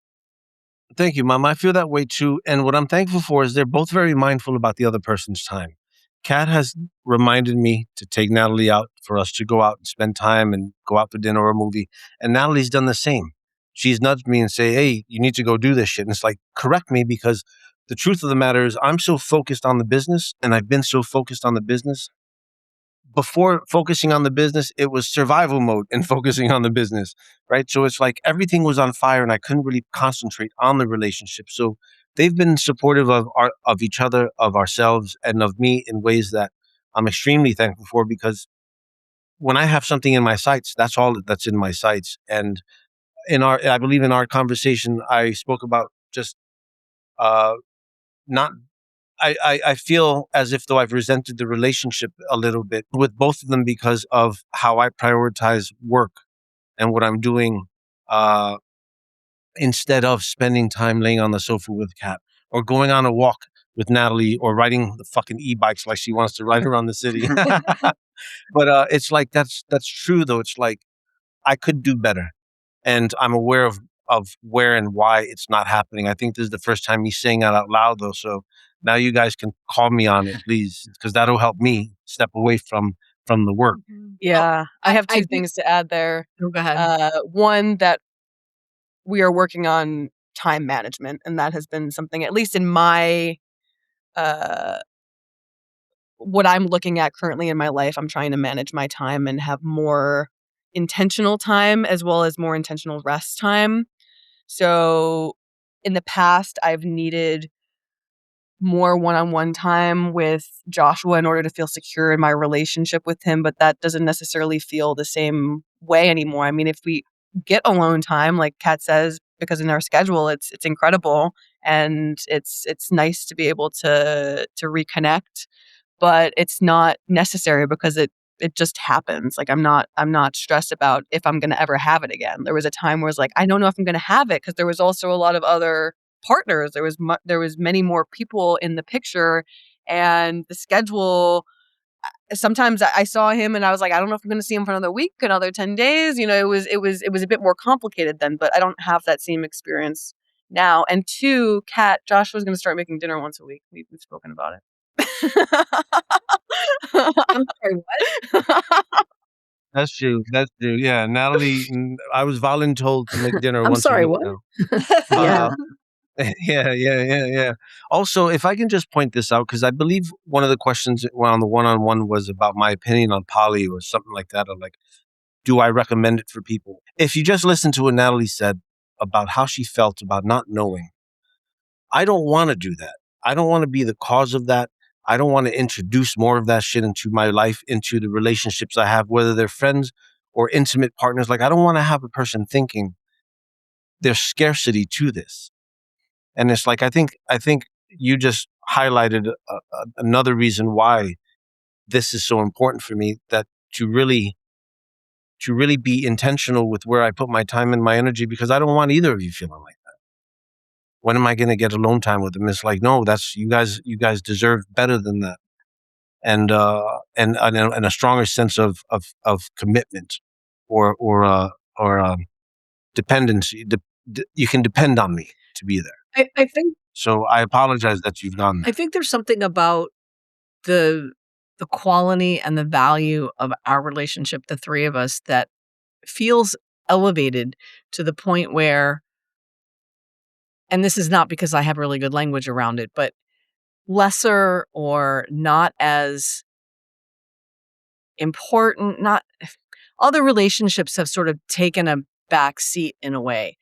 Speaker 4: Thank you, Mom. I feel that way too. And what I'm thankful for is they're both very mindful about the other person's time. Kat has reminded me to take Natalie out for us to go out and spend time and go out to dinner or a movie. And Natalie's done the same. She's nudged me and say, hey, you need to go do this shit. And it's like, correct me, because the truth of the matter is I'm so focused on the business, and I've been so focused on the business. Before focusing on the business, it was survival mode and focusing on the business, right? So it's like everything was on fire and I couldn't really concentrate on the relationship. So they've been supportive of each other, of ourselves, and of me in ways that I'm extremely thankful for, because when I have something in my sights, that's all that's in my sights. And I believe in our conversation, I spoke about just not I feel as if though I've resented the relationship a little bit with both of them because of how I prioritize work and what I'm doing instead of spending time laying on the sofa with Kat or going on a walk with Natalie or riding the fucking e-bikes like she wants to ride around the city. But it's like, that's true though. It's like, I could do better. And I'm aware of where and why it's not happening. I think this is the first time he's saying that out loud though. So now you guys can call me on it, please, because that'll help me step away from the work.
Speaker 5: Yeah. I have 2 things to add there.
Speaker 1: Go ahead.
Speaker 5: One, that we are working on time management, and that has been something, at least in my, what I'm looking at currently in my life. I'm trying to manage my time and have more intentional time as well as more intentional rest time. So in the past, I've needed more one-on-one time with Joshua in order to feel secure in my relationship with him, but that doesn't necessarily feel the same way anymore. I mean, if we get alone time, like Kat says, because in our schedule, it's incredible, and it's nice to be able to reconnect, but it's not necessary because it just happens. Like, I'm not stressed about if I'm going to ever have it again. There was a time where it's like, I don't know if I'm going to have it, because there was also a lot of other partners. There was many more people in the picture, and the schedule. Sometimes I saw him and I was like, I don't know if I'm going to see him for another week, another 10 days. It was a bit more complicated then, but I don't have that same experience now. And 2, Kat, Joshua's going to start making dinner once a week. We've spoken about it.
Speaker 1: I'm sorry, what?
Speaker 4: That's true. That's true. Yeah, Natalie, I was voluntold to make dinner
Speaker 1: I'm
Speaker 4: once a
Speaker 1: sorry,
Speaker 4: week
Speaker 1: what?
Speaker 4: now.
Speaker 1: Yeah.
Speaker 4: Yeah. Also, if I can just point this out, because I believe one of the questions on the one-on-one was about my opinion on poly or something like that, or like, do I recommend it for people? If you just listen to what Natalie said about how she felt about not knowing, I don't want to do that. I don't want to be the cause of that. I don't want to introduce more of that shit into my life, into the relationships I have, whether they're friends or intimate partners. Like, I don't want to have a person thinking there's scarcity to this. And it's like, I think you just highlighted another reason why this is so important for me, that to really be intentional with where I put my time and my energy, because I don't want either of you feeling like that. When am I going to get alone time with them? It's like, no, that's you guys deserve better than that. And a stronger sense of commitment or dependency. You can depend on me to be there.
Speaker 1: I think
Speaker 4: So I apologize that you've gone there.
Speaker 1: I think there's something about the quality and the value of our relationship, the three of us, that feels elevated to the point where, and this is not because I have really good language around it, but lesser or not as important, not other relationships have sort of taken a back seat in a way,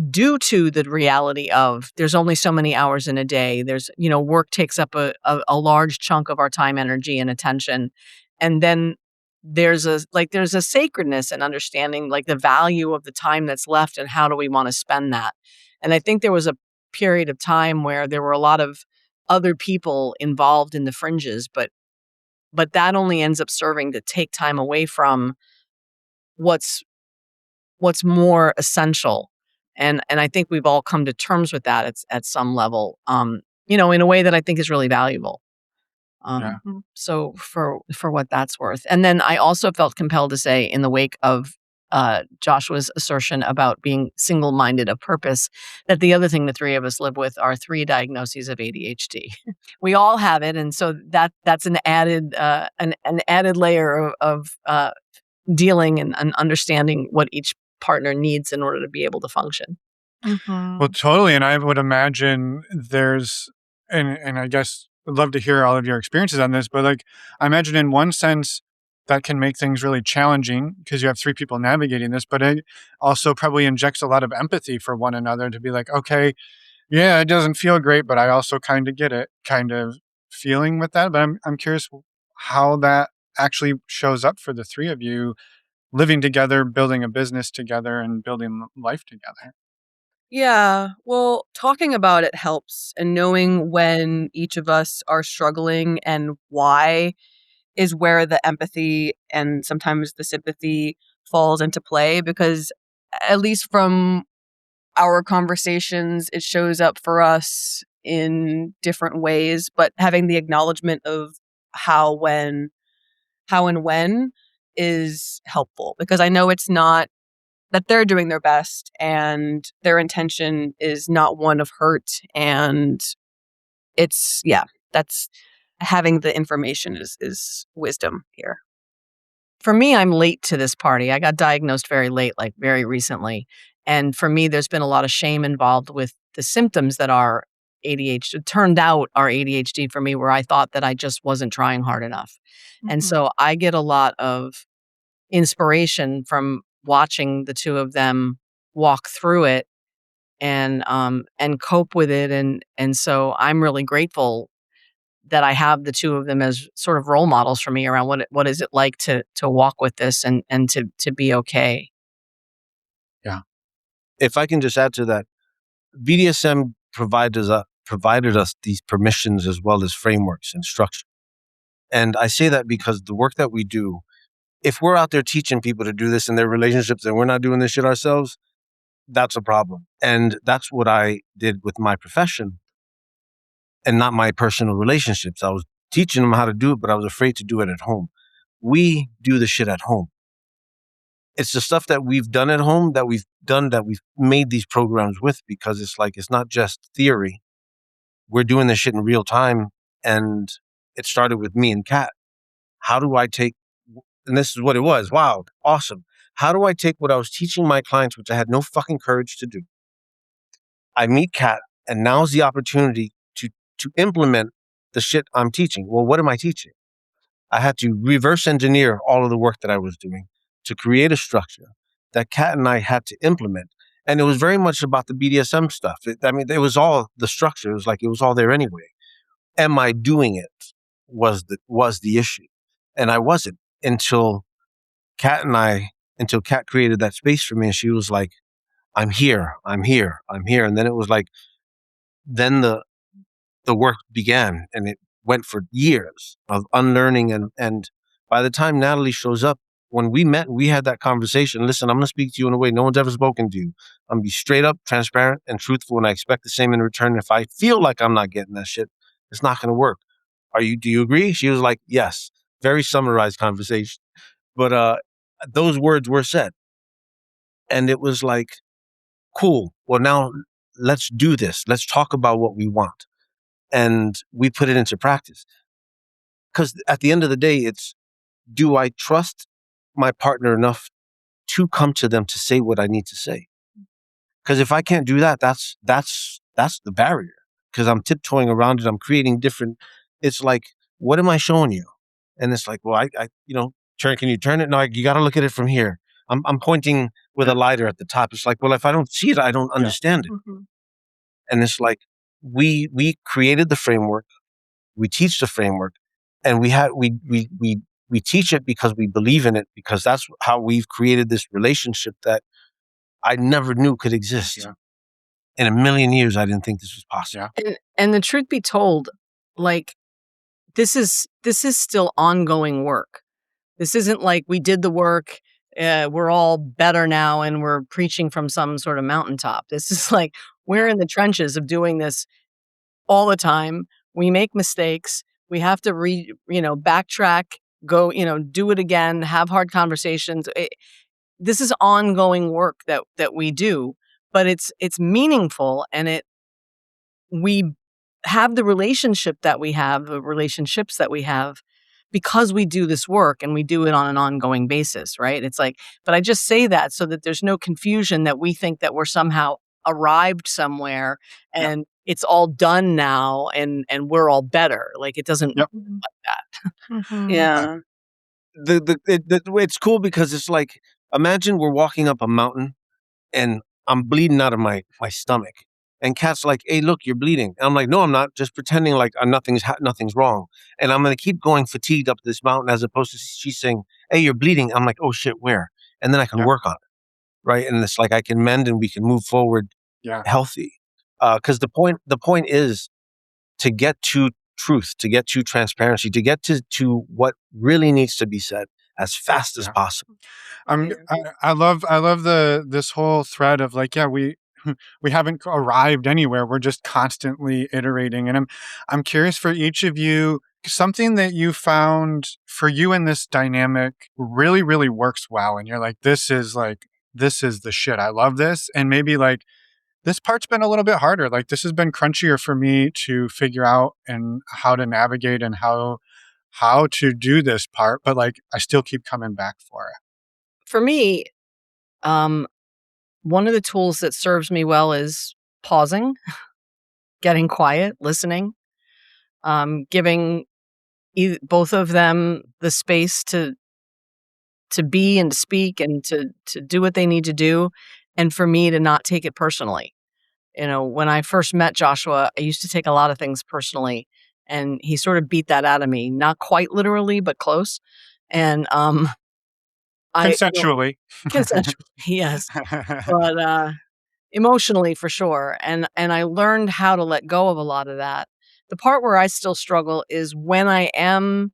Speaker 1: due to the reality of there's only so many hours in a day. There's, work takes up a large chunk of our time, energy, and attention. And then there's a sacredness and understanding, like the value of the time that's left and how do we want to spend that. And I think there was a period of time where there were a lot of other people involved in the fringes, but that only ends up serving to take time away from what's more essential. And I think we've all come to terms with that at some level, in a way that I think is really valuable.
Speaker 3: Yeah.
Speaker 1: So for what that's worth. And then I also felt compelled to say, in the wake of Joshua's assertion about being single-minded of purpose, that the other thing the three of us live with are 3 diagnoses of ADHD. We all have it, and so that's an added an added layer of dealing and understanding what each partner needs in order to be able to function.
Speaker 2: Mm-hmm.
Speaker 3: Well, totally. And I would imagine there's, and I guess would love to hear all of your experiences on this, but like, I imagine in one sense that can make things really challenging because you have 3 people navigating this, but it also probably injects a lot of empathy for one another to be like, okay, yeah, it doesn't feel great, but I also kind of get it kind of feeling with that. But I'm curious how that actually shows up for the 3 of you living together, building a business together, and building life together.
Speaker 5: Yeah, well, talking about it helps, and knowing when each of us are struggling and why is where the empathy and sometimes the sympathy falls into play, because at least from our conversations, it shows up for us in different ways, but having the acknowledgement of how and when is helpful, because I know it's not that they're doing their best and their intention is not one of hurt. And that's having the information is wisdom here.
Speaker 1: For me, I'm late to this party. I got diagnosed very late, like very recently. And for me, there's been a lot of shame involved with the symptoms that are ADHD. It turned out are ADHD for me, where I thought that I just wasn't trying hard enough. And so I get a lot of inspiration from watching the 2 of them walk through it and cope with it. And so I'm really grateful that I have the 2 of them as sort of role models for me around what is it like to walk with this and to be okay.
Speaker 3: Yeah.
Speaker 4: If I can just add to that, BDSM provided us these permissions as well as frameworks and structure. And I say that because the work that we do, if we're out there teaching people to do this in their relationships and we're not doing this shit ourselves, that's a problem. And that's what I did with my profession and not my personal relationships. I was teaching them how to do it, but I was afraid to do it at home. We do the shit at home. it's the stuff that we've done at home that we've made these programs with, because it's like, it's not just theory. We're doing this shit in real time. And it started with me and Kat. How do I take, and this is what it was. Wow. Awesome. How do I take what I was teaching my clients, which I had no fucking courage to do? I meet Kat, and now's the opportunity to implement the shit I'm teaching. Well, what am I teaching? I had to reverse engineer all of the work that I was doing to create a structure that Kat and I had to implement. And it was very much about the BDSM stuff. It was all the structure. It was like, it was all there anyway. Am I doing it was the issue. And I wasn't until Kat created that space for me. And she was like, I'm here. And then it was like, then the work began, and it went for years of unlearning. And by the time Natalie shows up, when we met, we had that conversation. Listen, I'm going to speak to you in a way no one's ever spoken to you. I'm going to be straight up, transparent, and truthful, and I expect the same in return. If I feel like I'm not getting that shit, it's not going to work. Do you agree? She was like, yes. Very summarized conversation. But those words were said. And it was like, cool. Well, now let's do this. Let's talk about what we want. And we put it into practice. Because at the end of the day, it's, do I trust my partner enough to come to them to say what I need to say? Because if I can't do that, that's the barrier. Because I'm tiptoeing around it. I'm creating different. It's like, what am I showing you? And it's like, well, I can you turn it? No, you got to look at it from here. I'm pointing with a lighter at the top. It's like, well, if I don't see it, I don't understand it.
Speaker 2: Mm-hmm.
Speaker 4: And it's like, we created the framework, we teach the framework, and we teach it because we believe in it, because that's how we've created this relationship that I never knew could exist. Yeah. In a million years, I didn't think this was possible.
Speaker 1: Yeah. And the truth be told, like, this is still ongoing work. This isn't like we did the work, we're all better now and we're preaching from some sort of mountaintop. This is like, we're in the trenches of doing this all the time. We make mistakes. We have to backtrack, go, do it again, have hard conversations. This is ongoing work that we do, but it's meaningful, and we have the relationships that we have because we do this work and we do it on an ongoing basis, right? It's like, but I just say that so that there's no confusion that we think that we're somehow arrived somewhere and it's all done now and we're all better. Like, it doesn't work like that.
Speaker 2: Mm-hmm.
Speaker 5: Yeah.
Speaker 4: It's cool because it's like, imagine we're walking up a mountain and I'm bleeding out of my stomach. And Kat's like, hey, look, you're bleeding. And I'm like, no, I'm not. Just pretending like nothing's wrong. And I'm going to keep going fatigued up this mountain, as opposed to she's saying, hey, you're bleeding. I'm like, oh shit, where? And then I can work on it. Right. And it's like, I can mend and we can move forward healthy. Because the point is to get to truth, to get to transparency, to get to what really needs to be said as fast as possible.
Speaker 3: I love this whole thread of like, we haven't arrived anywhere. We're just constantly iterating. And I'm curious for each of you, something that you found for you in this dynamic really, really works well. And you're like, this is the shit. I love this. And maybe like, this part's been a little bit harder. Like, this has been crunchier for me to figure out and how to navigate and how to do this part. But like, I still keep coming back for it.
Speaker 1: For me, one of the tools that serves me well is pausing, getting quiet, listening, giving both of them the space to be and to speak and to do what they need to do, and for me to not take it personally. When I first met Joshua, I used to take a lot of things personally, and he sort of beat that out of me, not quite literally, but close. And
Speaker 3: consensually,
Speaker 1: yes, but emotionally for sure. And I learned how to let go of a lot of that. The part where I still struggle is when I am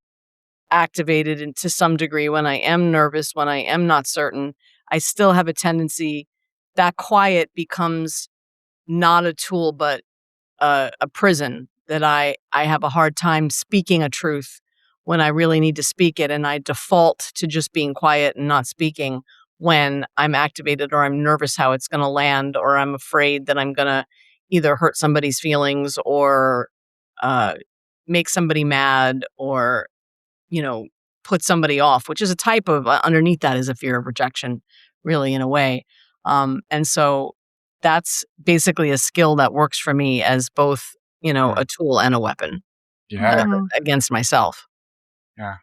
Speaker 1: activated and to some degree, when I am nervous, when I am not certain, I still have a tendency that quiet becomes not a tool, but a prison, that I have a hard time speaking a truth when I really need to speak it. And I default to just being quiet and not speaking when I'm activated or I'm nervous how it's going to land, or I'm afraid that I'm going to either hurt somebody's feelings or uh, make somebody mad or, you know, put somebody off, which is a type of underneath that is a fear of rejection, really, in a way. And so that's basically a skill that works for me as both, a tool and a weapon against myself.
Speaker 3: Yeah.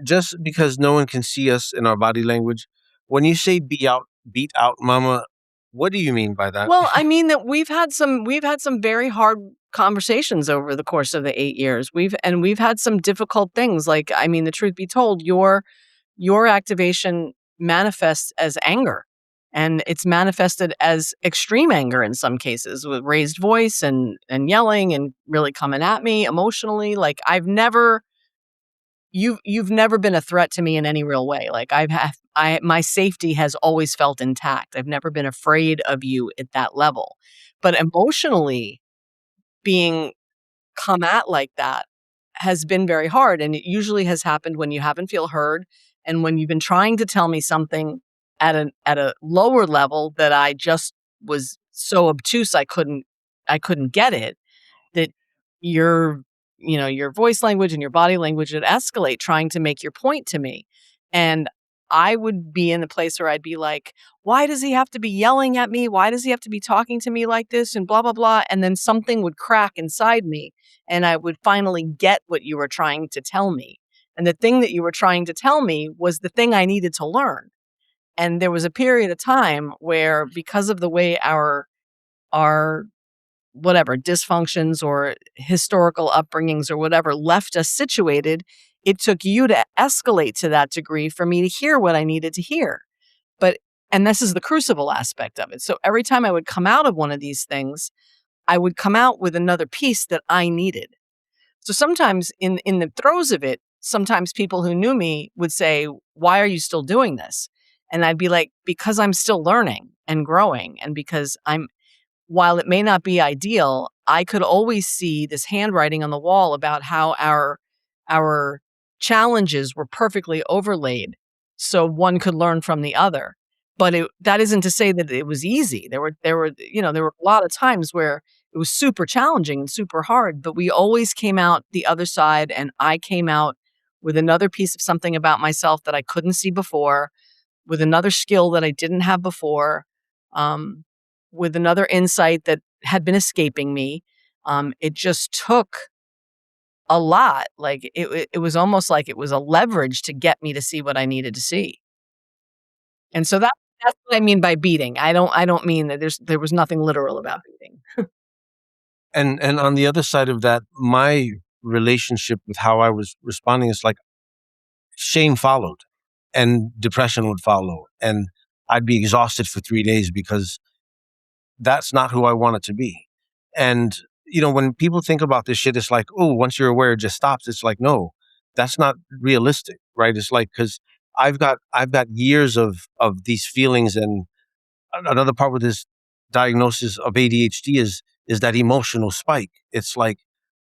Speaker 4: Just because no one can see us in our body language, when you say beat out mama, what do you mean by that?
Speaker 1: Well, I mean that we've had some very hard conversations over the course of the 8 years. We've had some difficult things. Like, I mean, the truth be told, your activation manifests as anger, and it's manifested as extreme anger in some cases, with raised voice and yelling and really coming at me emotionally. Like, you've never been a threat to me in any real way. Like, my safety has always felt intact. I've never been afraid of you at that level. But emotionally, being come at like that has been very hard, and it usually has happened when you haven't feel heard and when you've been trying to tell me something at a lower level that I just was so obtuse I couldn't get it, that your your voice language and your body language would escalate trying to make your point to me. And I would be in the place where I'd be like, why does he have to be yelling at me? Why does he have to be talking to me like this? And blah, blah, blah. And then something would crack inside me and I would finally get what you were trying to tell me. And the thing that you were trying to tell me was the thing I needed to learn. And there was a period of time where, because of the way our whatever dysfunctions or historical upbringings or whatever left us situated, it took you to escalate to that degree for me to hear what I needed to hear. And this is the crucible aspect of it. So every time I would come out of one of these things, I would come out with another piece that I needed. So sometimes in the throes of it, sometimes people who knew me would say, why are you still doing this? And I'd be like, because I'm still learning and growing, and because while it may not be ideal, I could always see this handwriting on the wall about how our challenges were perfectly overlaid so one could learn from the other. But that isn't to say that it was easy. There were a lot of times where it was super challenging and super hard, but we always came out the other side, and I came out with another piece of something about myself that I couldn't see before, with another skill that I didn't have before. With another insight that had been escaping me. It just took a lot. Like, it was almost like it was a leverage to get me to see what I needed to see. And so that's what I mean by beating. I don't mean that there was nothing literal about beating.
Speaker 4: And on the other side of that, my relationship with how I was responding is like shame followed and depression would follow. And I'd be exhausted for 3 days because that's not who I wanted to be. And, when people think about this shit, it's like, oh, once you're aware, it just stops. It's like, no, that's not realistic, right? It's like, because I've got years of these feelings. And another part with this diagnosis of ADHD is that emotional spike. It's like,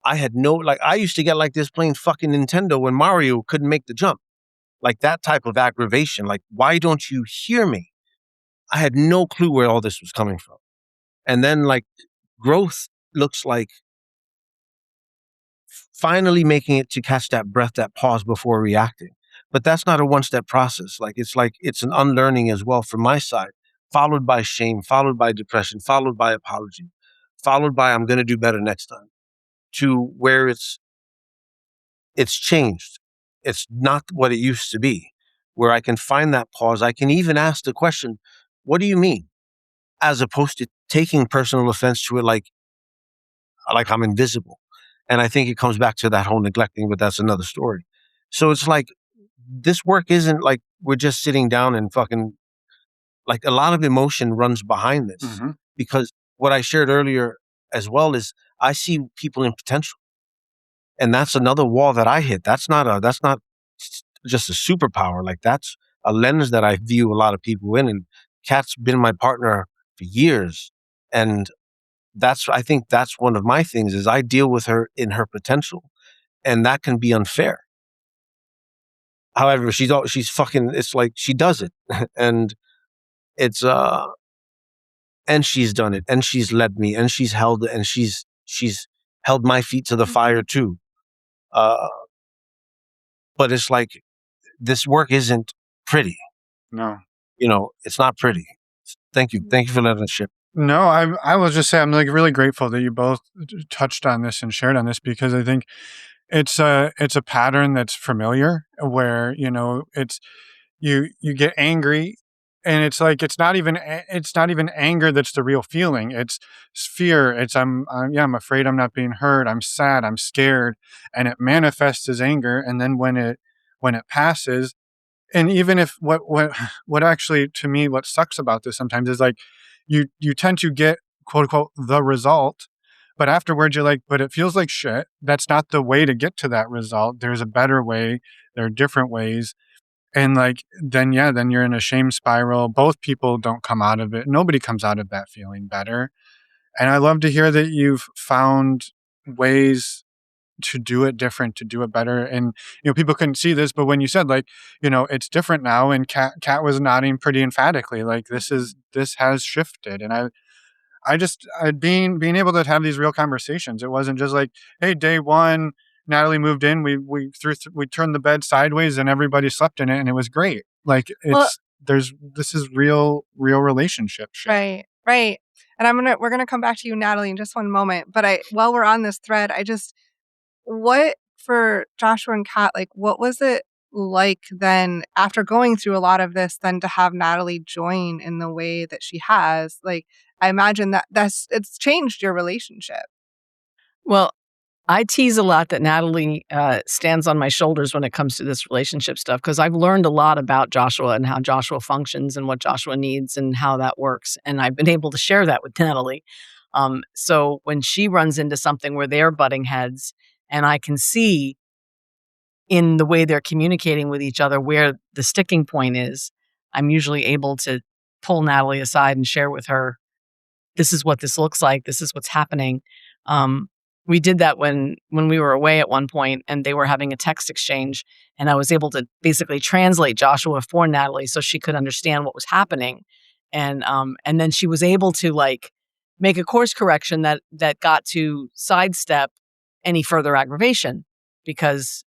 Speaker 4: I used to get like this playing fucking Nintendo when Mario couldn't make the jump. Like that type of aggravation. Like, why don't you hear me? I had no clue where all this was coming from. And then, like, growth looks like finally making it to catch that breath, that pause before reacting. But that's not a one-step process. Like, it's an unlearning as well from my side, followed by shame, followed by depression, followed by apology, followed by I'm going to do better next time, to where it's changed. It's not what it used to be, where I can find that pause. I can even ask the question, what do you mean? As opposed to taking personal offense to it like I'm invisible. And I think it comes back to that whole neglecting, but that's another story. So it's like, this work isn't like we're just sitting down and fucking, like, a lot of emotion runs behind this. Because what I shared earlier as well is I see people in potential. And that's another wall that I hit. That's not just a superpower. Like, that's a lens that I view a lot of people in. And Kat's been my partner for years. And I think that's one of my things is I deal with her in her potential, and that can be unfair. However, she's fucking, it's like she does it. And it's, and she's done it, and she's led me, and she's held it, and she's held my feet to the fire too. But it's like, this work isn't pretty.
Speaker 3: No.
Speaker 4: It's not pretty. Thank you for letting us share.
Speaker 3: No, I will just say I'm like really grateful that you both touched on this and shared on this, because I think it's a pattern that's familiar, where it's you get angry, and it's like it's not even anger that's the real feeling. It's fear. It's I'm afraid I'm not being heard. I'm sad. I'm scared, and it manifests as anger. And then when it passes, and even if what actually, to me, what sucks about this sometimes is like you tend to get, quote unquote, the result, but afterwards you're like, but it feels like shit. That's not the way to get to that result. There's a better way. There are different ways. And like, then you're in a shame spiral. Both people don't come out of it. Nobody comes out of that feeling better. And I love to hear that you've found ways to do it different, to do it better. And, people couldn't see this, but when you said like, it's different now, and Kat was nodding pretty emphatically, like this has shifted. And being able to have these real conversations. It wasn't just like, hey, day one, Natalie moved in, we turned the bed sideways and everybody slept in it and it was great. Like this is real relationship shit.
Speaker 2: Right. And we're gonna come back to you, Natalie, in just one moment. But while we're on this thread, what for Joshua and Kat, like, what was it like then after going through a lot of this, then to have Natalie join in the way that she has? Like, I imagine it's changed your relationship.
Speaker 1: Well, I tease a lot that Natalie stands on my shoulders when it comes to this relationship stuff, because I've learned a lot about Joshua and how Joshua functions and what Joshua needs and how that works. And I've been able to share that with Natalie. So when she runs into something where they're butting heads, and I can see in the way they're communicating with each other where the sticking point is, I'm usually able to pull Natalie aside and share with her, this is what this looks like. This is what's happening. We did that when we were away at one point, and they were having a text exchange, and I was able to basically translate Joshua for Natalie so she could understand what was happening. And then she was able to like make a course correction that got to sidestep any further aggravation, because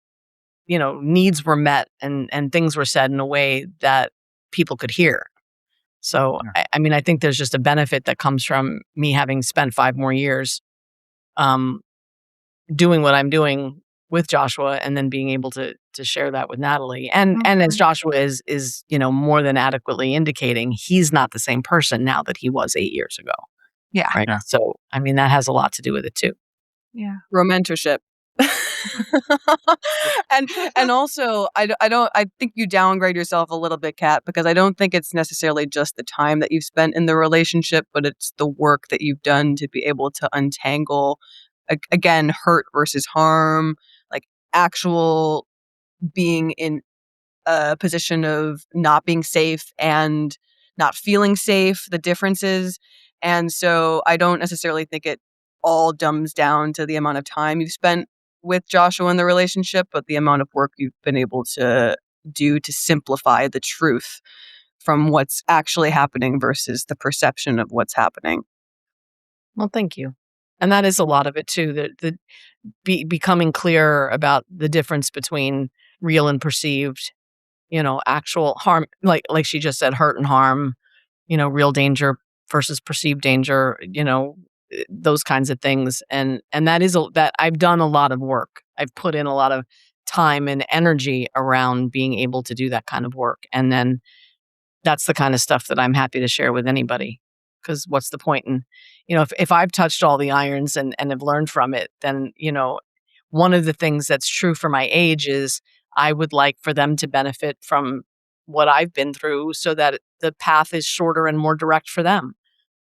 Speaker 1: needs were met and things were said in a way that people could hear. So
Speaker 3: Yeah.
Speaker 1: I think there's just a benefit that comes from me having spent 5 more years doing what I'm doing with Joshua, and then being able to share that with Natalie. And as Joshua is more than adequately indicating, he's not the same person now that he was 8 years ago.
Speaker 2: Yeah.
Speaker 1: Right.
Speaker 3: Yeah.
Speaker 1: So that has a lot to do with it too.
Speaker 2: Yeah.
Speaker 5: Romanticship. and also I think you downgrade yourself a little bit, Kat, because I don't think it's necessarily just the time that you've spent in the relationship, but it's the work that you've done to be able to untangle, again, hurt versus harm, like actual being in a position of not being safe and not feeling safe, the differences. And so I don't necessarily think it all dumbs down to the amount of time you've spent with Joshua in the relationship, but the amount of work you've been able to do to simplify the truth from what's actually happening versus the perception of what's happening.
Speaker 1: Well, thank you. And that is a lot of it too, becoming clear about the difference between real and perceived, actual harm, like she just said, hurt and harm, real danger versus perceived danger, those kinds of things. And that is that I've done a lot of work. I've put in a lot of time and energy around being able to do that kind of work. And then that's the kind of stuff that I'm happy to share with anybody, because what's the point in, if I've touched all the irons and have learned from it, then, one of the things that's true for my age is I would like for them to benefit from what I've been through so that the path is shorter and more direct for them.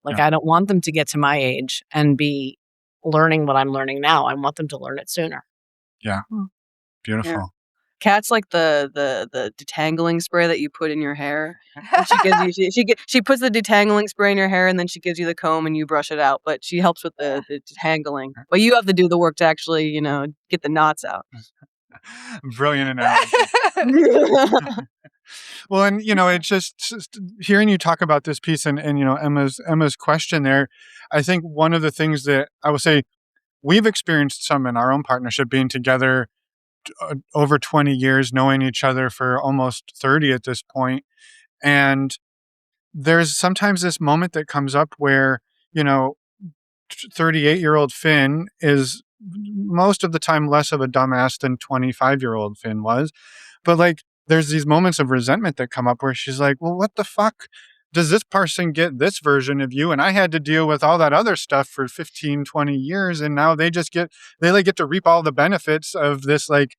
Speaker 1: Like,
Speaker 3: Yeah.
Speaker 1: I don't want them to get to my age and be learning what I'm learning now. I want them to learn it sooner.
Speaker 3: Yeah. Beautiful.
Speaker 5: Yeah. Kat's like the detangling spray that you put in your hair. And she gives you she puts the detangling spray in your hair, and then she gives you the comb and you brush it out. But she helps with the detangling. But you have to do the work to actually, get the knots out.
Speaker 3: Brilliant analogy. Well, and it's just hearing you talk about this piece and Emma's question there. I think one of the things that I will say we've experienced some in our own partnership, being together over 20 years, knowing each other for almost 30 at this point, and there's sometimes this moment that comes up where 38-year-old Finn is most of the time less of a dumbass than 25-year-old Finn was. But like, there's these moments of resentment that come up where she's like, well, what the fuck does this person get this version of you? And I had to deal with all that other stuff for 15, 20 years. And now they like get to reap all the benefits of this, like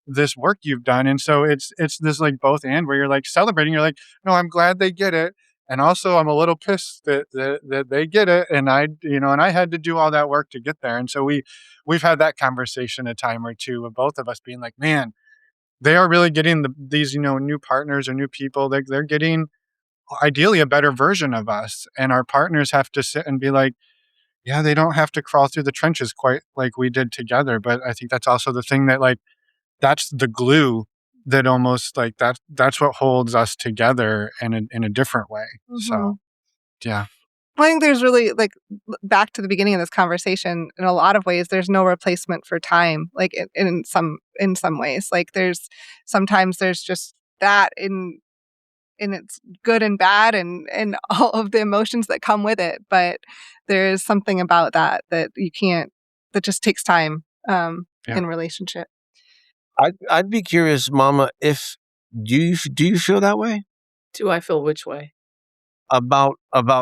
Speaker 3: this work you've done. And so it's this like both and where you're like celebrating. You're like, no, I'm glad they get it. And also I'm a little pissed that they get it. And I had to do all that work to get there. And so we've had that conversation a time or two of both of us being like, man, they are really getting these new partners or new people. They're getting ideally a better version of us. And our partners have to sit and be like, yeah, they don't have to crawl through the trenches quite like we did together. But I think that's also the thing that like, that's the glue that almost like that's what holds us together in a different way.
Speaker 2: Mm-hmm.
Speaker 3: So, yeah.
Speaker 2: I think there's really, like, back to the beginning of this conversation, in a lot of ways, there's no replacement for time, like in some ways. Like sometimes there's just that in its good and bad and all of the emotions that come with it. But there is something about that you can't, that just takes time in relationship.
Speaker 4: I'd be curious, Mama, if do you feel that way?
Speaker 1: Do I feel which way?
Speaker 4: About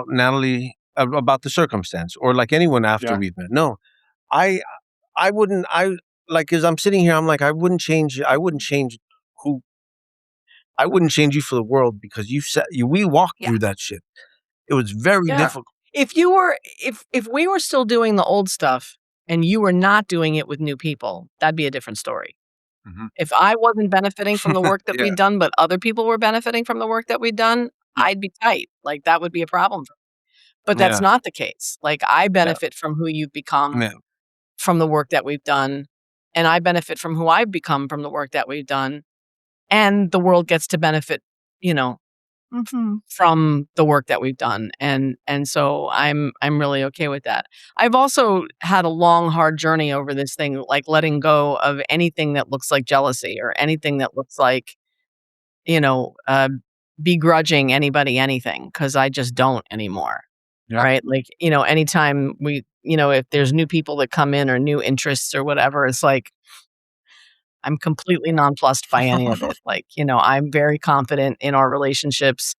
Speaker 4: Natalie, about the circumstance, or like anyone after we've met? No, I wouldn't. As I'm sitting here, I'm like, I wouldn't change you for the world, because we walked through that shit. It was very difficult.
Speaker 1: If we were still doing the old stuff and you were not doing it with new people, that'd be a different story. Mm-hmm. If I wasn't benefiting from the work that we'd done, but other people were benefiting from the work that we'd done, I'd be tight. Like, that would be a problem for me. But that's not the case. Like, I benefit from who you've become from the work that we've done. And I benefit from who I've become from the work that we've done. And the world gets to benefit, from the work that we've done. And so I'm really okay with that. I've also had a long, hard journey over this thing, like letting go of anything that looks like jealousy or anything that looks like, begrudging anybody anything, because I just don't anymore. Yeah. Right. Like, anytime if there's new people that come in or new interests or whatever, it's like, I'm completely nonplussed by any of it. Like, I'm very confident in our relationships,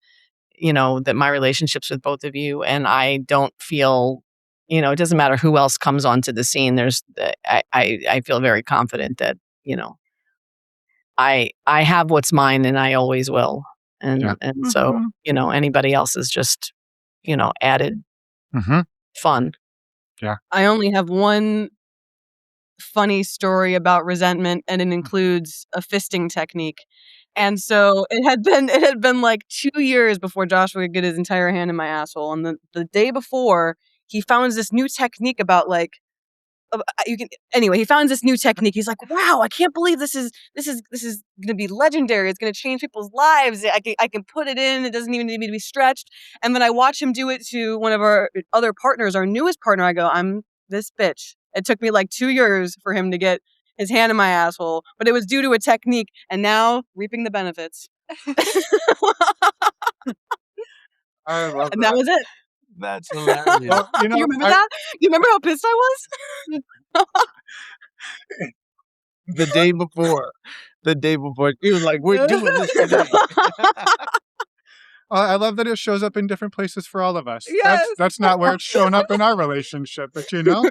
Speaker 1: that my relationships with both of you, and I don't feel, it doesn't matter who else comes onto the scene. I feel very confident that, I have what's mine and I always will. And so, anybody else is just, added fun.
Speaker 5: Yeah. I only have one funny story about resentment, and it includes a fisting technique. And so it had been like 2 years before Joshua could get his entire hand in my asshole. And the day before, he found this new technique about like, he found this new technique. He's like, wow, I can't believe this is going to be legendary. It's going to change people's lives. I can put it in. It doesn't even need me to be stretched. And then I watch him do it to one of our other partners, our newest partner. I go, I'm this bitch. It took me like 2 years for him to get his hand in my asshole, but it was due to a technique, and now reaping the benefits.
Speaker 3: I love
Speaker 5: and that was it.
Speaker 4: That's hilarious.
Speaker 3: Well,
Speaker 5: you remember that? You remember how pissed I was?
Speaker 4: The day before, he was like, "We're doing this today."
Speaker 3: I love that it shows up in different places for all of us. Yes. That's not where it's shown up in our relationship, but I love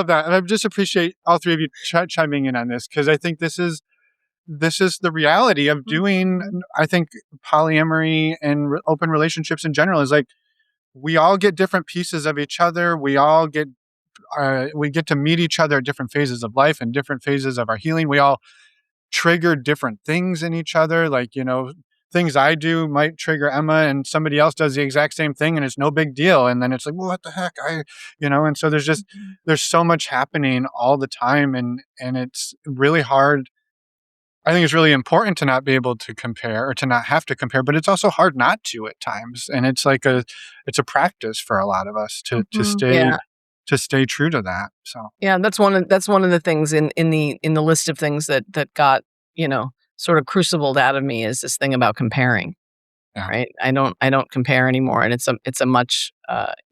Speaker 3: that. And I just appreciate all three of you chiming in on this, because I think this is the reality of doing, I think, polyamory and open relationships in general is like, we all get different pieces of each other. We all get, we get to meet each other at different phases of life and different phases of our healing. We all trigger different things in each other. Like, things I do might trigger Emma, and somebody else does the exact same thing and it's no big deal. And then it's like, well, what the heck? And so there's so much happening all the time, and it's really hard. I think it's really important to not be able to compare or to not have to compare, but it's also hard not to at times. And it's like it's a practice for a lot of us to stay true to that. So
Speaker 1: yeah, that's one of the things in the list of things that got, sort of crucibled out of me, is this thing about comparing.
Speaker 3: Yeah.
Speaker 1: Right? I don't compare anymore, and it's a much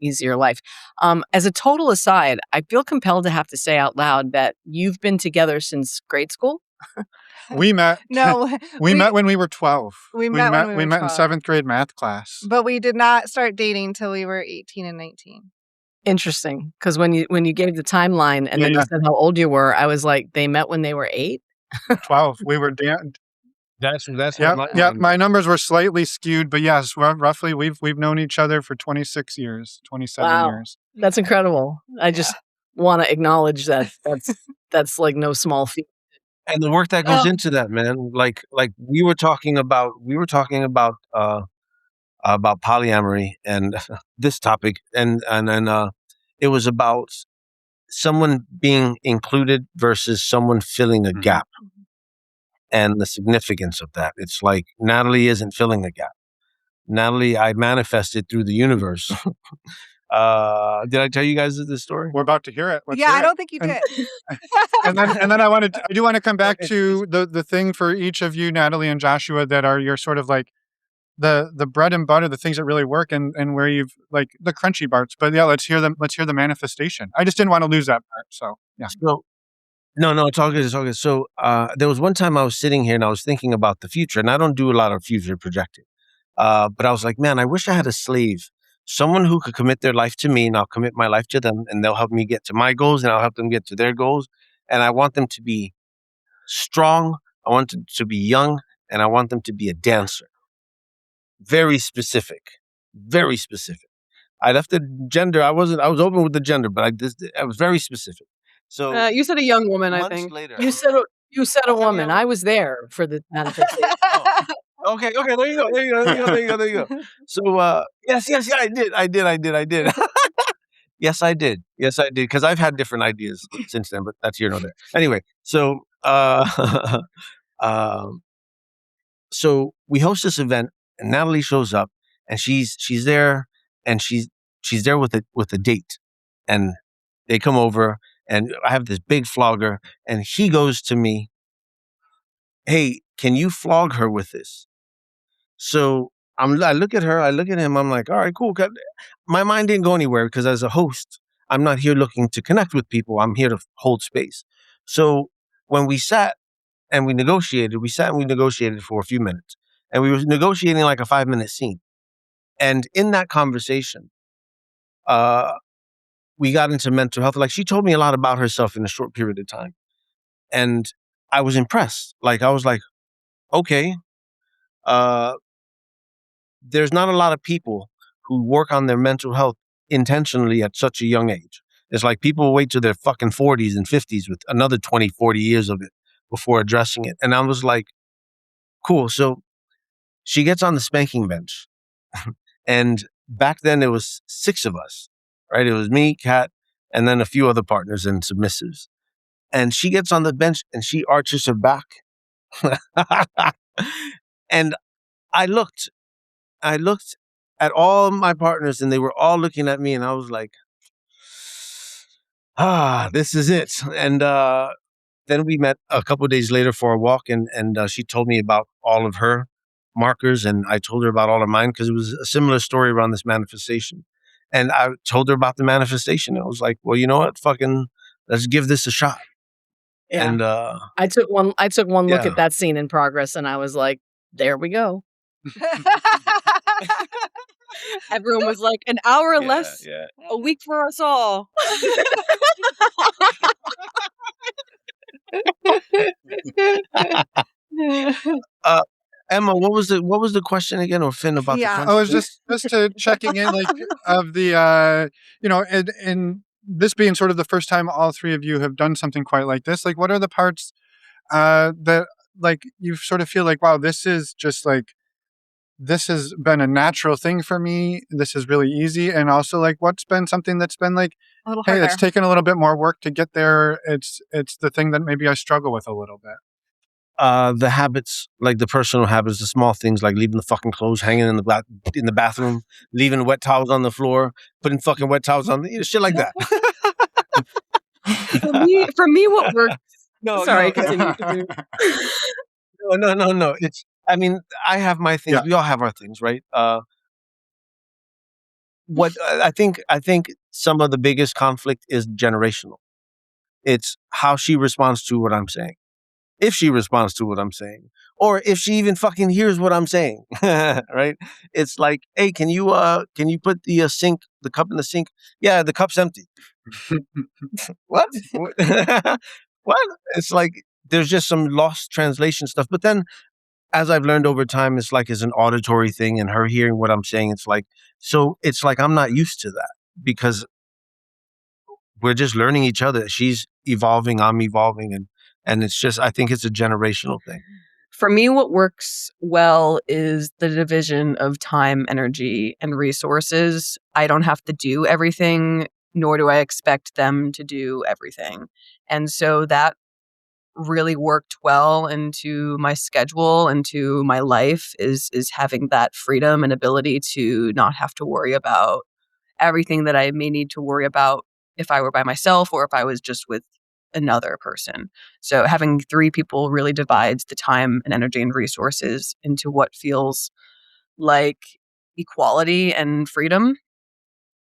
Speaker 1: easier life. As a total aside, I feel compelled to have to say out loud that you've been together since grade school.
Speaker 3: we met.
Speaker 2: No,
Speaker 3: we met when we were 12.
Speaker 2: We met when we were 12.
Speaker 3: In 7th grade math class.
Speaker 2: But we did not start dating till we were 18 and 19.
Speaker 1: Interesting, because when you gave the timeline and then you said how old you were, I was like, they met when they were 8?
Speaker 3: 12. We were
Speaker 4: That's
Speaker 3: my numbers were slightly skewed, but yes, roughly we've known each other for 26 years, 27 years.
Speaker 1: That's incredible. I just want to acknowledge that's like no small feat.
Speaker 4: And the work that goes into that, man. Like we were talking about polyamory and this topic, and it was about someone being included versus someone filling a gap, and the significance of that. It's like Natalie isn't filling a gap. Natalie, I manifested through the universe. Did I tell you guys this story?
Speaker 3: We're about to hear it.
Speaker 2: I don't think you did.
Speaker 3: And then I do want to come back to the thing for each of you, Natalie and Joshua, that are your sort of like the bread and butter, the things that really work, and where you've like the crunchy parts. But yeah, let's hear the manifestation. I just didn't want to lose that part. So yeah.
Speaker 4: So, no, it's all good. It's all good. So there was one time I was sitting here and I was thinking about the future, and I don't do a lot of future projecting. But I was like, man, I wish I had a slave, someone who could commit their life to me, and I'll commit my life to them, and they'll help me get to my goals, and I'll help them get to their goals. And I want them to be strong. I want them to be young, and I want them to be a dancer. Very specific. Very specific. I left the gender. I was open with the gender, but I was very specific. So
Speaker 5: you said a young woman, I think.
Speaker 4: Later,
Speaker 1: you said a woman. I was there for the manifestation.
Speaker 4: Okay. There you go. So yes, I did. Yes, I did. Because I've had different ideas since then, but that's here nor there. Anyway, so so we host this event, and Natalie shows up, and she's there, and she's there with a date, and they come over, and I have this big flogger, and he goes to me, "Hey, can you flog her with this?" So I look at her, I look at him, I'm like, all right, cool. My mind didn't go anywhere because as a host, I'm not here looking to connect with people. I'm here to hold space. So when we sat and we negotiated for a few minutes, and we were negotiating like a 5-minute scene. And in that conversation, we got into mental health. Like, she told me a lot about herself in a short period of time. And I was impressed. Like, I was like, okay, there's not a lot of people who work on their mental health intentionally at such a young age. It's like people wait till their fucking 40s and 50s with another 20, 40 years of it before addressing it. And I was like, cool. So she gets on the spanking bench. And back then there was 6 of us, right? It was me, Kat, and then a few other partners and submissives. And she gets on the bench and she arches her back. And I looked at all my partners and they were all looking at me, and I was like, this is it. And then we met a couple of days later for a walk, and she told me about all of her markers, and I told her about all of mine because it was a similar story around this manifestation. And I told her about the manifestation. I was like, well, you know what? Fucking let's give this a shot.
Speaker 1: Yeah.
Speaker 4: And
Speaker 1: I took one look at that scene in progress, and I was like, there we go.
Speaker 5: Everyone was like, an hour less, a week for us all.
Speaker 4: Emma, what was the question again, or Finn about the question?
Speaker 3: I was just checking in, like, of the and this being sort of the first time all 3 of you have done something quite like this. Like, what are the parts that like you sort of feel like, wow, this is just like this has been a natural thing for me. This is really easy. And also like what's been something that's been like,
Speaker 2: A little
Speaker 3: hey,
Speaker 2: harder.
Speaker 3: it's taken a little bit more work to get there. It's the thing that maybe I struggle with a little bit.
Speaker 4: The habits, like the personal habits, the small things, like leaving the fucking clothes hanging in the bathroom, leaving wet towels on the floor, putting fucking wet towels on, shit like that.
Speaker 5: For me, what works.
Speaker 4: No,
Speaker 5: Sorry,
Speaker 4: no,
Speaker 5: continue.
Speaker 4: no. I mean, I have my things.
Speaker 3: Yeah.
Speaker 4: We all have our things, right? What I think some of the biggest conflict is generational. It's how she responds to what I'm saying. If she responds to what I'm saying, or if she even fucking hears what I'm saying, right? It's like, hey, can you put the cup in the sink? Yeah, the cup's empty. What? What? It's like there's just some lost translation stuff. But then, as I've learned over time, it's like it's an auditory thing, and her hearing what I'm saying, it's like I'm not used to that because we're just learning each other. She's evolving, I'm evolving, and it's just, I think it's a generational thing.
Speaker 5: For me, what works well is the division of time, energy, and resources. I don't have to do everything, nor do I expect them to do everything. And so that really worked well into my schedule, into my life, is having that freedom and ability to not have to worry about everything that I may need to worry about if I were by myself or if I was just with another person. So having 3 people really divides the time and energy and resources into what feels like equality and freedom.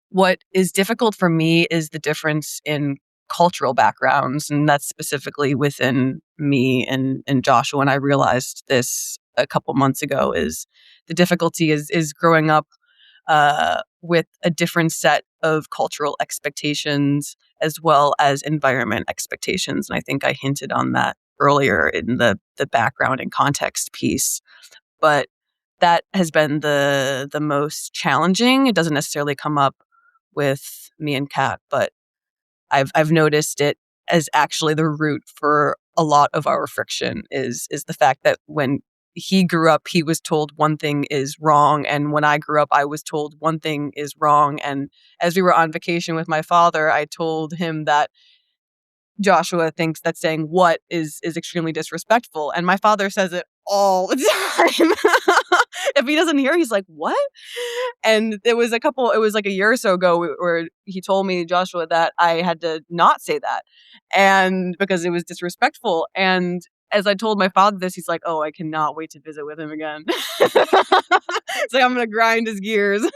Speaker 5: What is difficult for me is the difference in cultural backgrounds, and that's specifically within me and Joshua. And I realized this a couple months ago, is the difficulty is growing up with a different set of cultural expectations as well as environment expectations. And I think I hinted on that earlier in the background and context piece. But that has been the most challenging. It doesn't necessarily come up with me and Kat, but I've noticed it as actually the root for a lot of our friction is the fact that when he grew up, he was told one thing is wrong, and when I grew up, I was told one thing is wrong. And as we were on vacation with my father, I told him that Joshua thinks that saying what is extremely disrespectful, and my father says it all the time. If he doesn't hear, he's like, "What?" And it was like a year or so ago where he told me, Joshua, that I had to not say that, and because it was disrespectful. And as I told my father this, he's like, "Oh, I cannot wait to visit with him again." It's like I'm gonna grind his gears.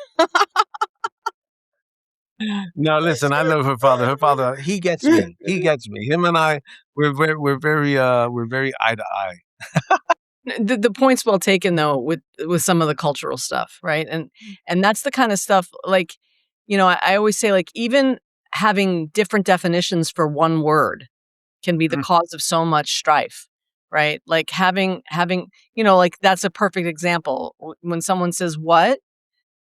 Speaker 4: No, listen, I love her father. Her father, he gets me. He gets me. Him and I, we're very eye to eye.
Speaker 1: The point's well taken though with some of the cultural stuff, right? And that's the kind of stuff like, I always say like even having different definitions for one word can be the cause of so much strife, right? Like having like that's a perfect example. When someone says what,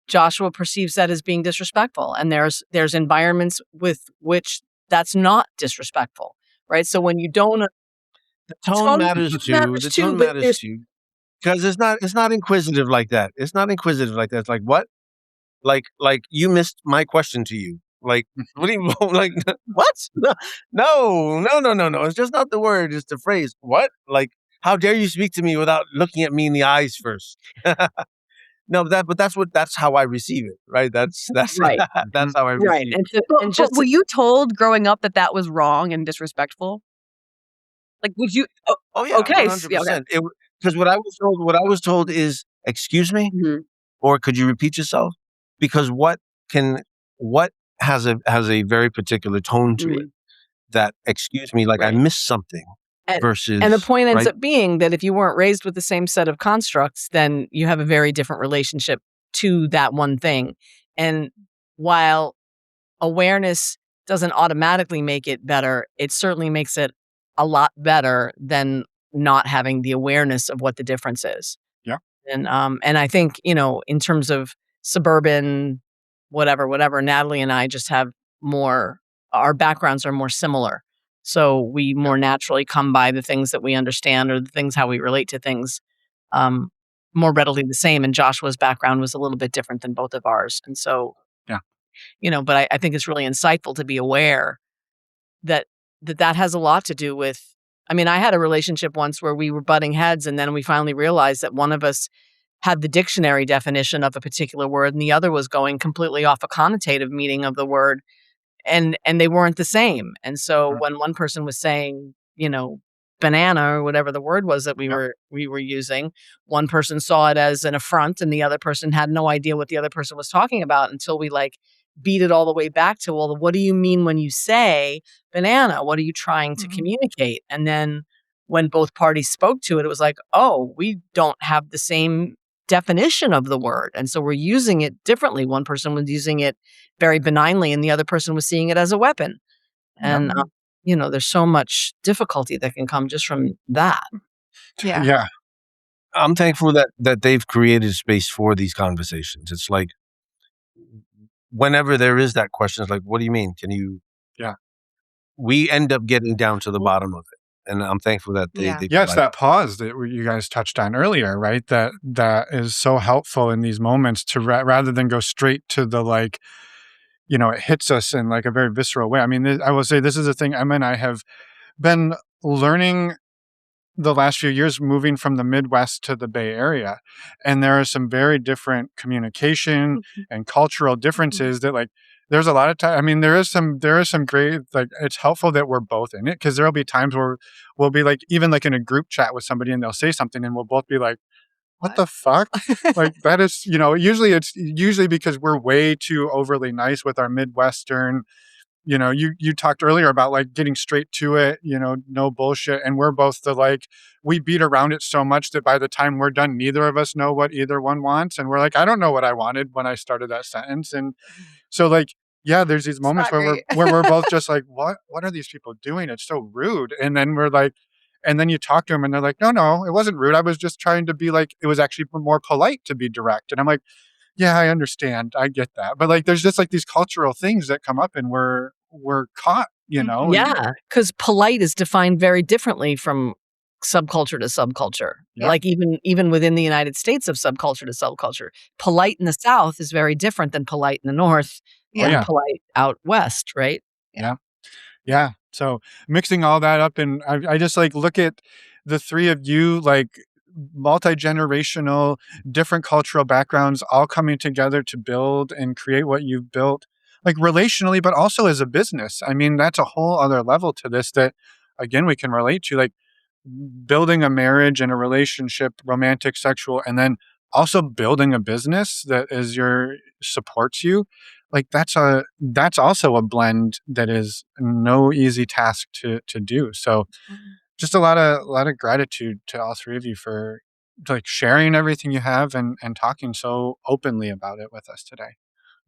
Speaker 1: Joshua perceives that as being disrespectful, and there's environments with which that's not disrespectful, right? So when you don't
Speaker 4: The tone matters too. The tone matters too. Because it's not inquisitive like that. It's not inquisitive like that. It's like, what? Like you missed my question to you. Like, what do you like? What? No. It's just not the word. It's the phrase. What? Like, how dare you speak to me without looking at me in the eyes first? No, that's how I receive it, right? That's
Speaker 5: Right.
Speaker 4: that's how I receive
Speaker 1: right.
Speaker 4: it.
Speaker 5: But were you told growing up that was wrong and disrespectful? Like, would you?
Speaker 4: Oh yeah,
Speaker 5: Okay.
Speaker 4: 100%. Because what I was told is, excuse me,
Speaker 5: Mhm.
Speaker 4: or could you repeat yourself? Because what has a very particular tone to it. That, excuse me, like I
Speaker 1: Right.
Speaker 4: missed something. Versus,
Speaker 1: And the point ends
Speaker 4: right?
Speaker 1: up being that if you weren't raised with the same set of constructs, then you have a very different relationship to that one thing. And while awareness doesn't automatically make it better, it certainly makes it a lot better than not having the awareness of what the difference is.
Speaker 3: Yeah.
Speaker 1: And I think, in terms of suburban, whatever, Natalie and I just have our backgrounds are more similar. So we more naturally come by the things that we understand or the things how we relate to things. more readily the same. And Joshua's background was a little bit different than both of ours. And so,
Speaker 3: Yeah.
Speaker 1: But I think it's really insightful to be aware that has a lot to do with, I had a relationship once where we were butting heads, and then we finally realized that one of us had the dictionary definition of a particular word and the other was going completely off a connotative meaning of the word, and they weren't the same. And so when one person was saying, banana or whatever the word was that we were using, one person saw it as an affront and the other person had no idea what the other person was talking about until we beat it all the way back to, well, what do you mean when you say banana? What are you trying to communicate? And then when both parties spoke to it, it was like, oh, we don't have the same definition of the word. And so we're using it differently. One person was using it very benignly and the other person was seeing it as a weapon. And, there's so much difficulty that can come just from that.
Speaker 2: Yeah.
Speaker 3: Yeah.
Speaker 4: I'm thankful that they've created space for these conversations. It's like, whenever there is that question, it's like, what do you mean? Can you?
Speaker 3: Yeah.
Speaker 4: We end up getting down to the bottom of it. And I'm thankful that they
Speaker 3: it's that pause that you guys touched on earlier, right? That is so helpful in these moments to rather than go straight to the it hits us in a very visceral way. I will say this is a thing Emma and I have been learning the last few years, moving from the Midwest to the Bay Area. And there are some very different communication and cultural differences that there's a lot of time. There is some great, it's helpful that we're both in it, because there'll be times where we'll be even in a group chat with somebody and they'll say something and we'll both be like, what the fuck? That is, usually because we're way too overly nice with our Midwestern. You talked earlier about getting straight to it, no bullshit. And we're both we beat around it so much that by the time we're done, neither of us know what either one wants. And we're like, I don't know what I wanted when I started that sentence. And so there's these moments where we're both just what are these people doing? It's so rude. And then and then you talk to them and they're like, no, it wasn't rude. I was just trying to be it was actually more polite to be direct. And I'm like, yeah, I understand. I get that. But there's just these cultural things that come up and we're caught,
Speaker 1: Yeah, because polite is defined very differently from subculture to subculture.
Speaker 3: Yeah.
Speaker 1: Even within the United States, of subculture to subculture. Polite in the South is very different than polite in the North and polite out West, right?
Speaker 3: Yeah. Yeah. So mixing all that up, and I just look at the three of you, multi-generational, different cultural backgrounds, all coming together to build and create what you've built, relationally, but also as a business. That's a whole other level to this that, again, we can relate to, building a marriage and a relationship, romantic, sexual, and then also building a business that supports you. That's also a blend that is no easy task to do. So just a lot of gratitude to all three of you for sharing everything you have and talking so openly about it with us today.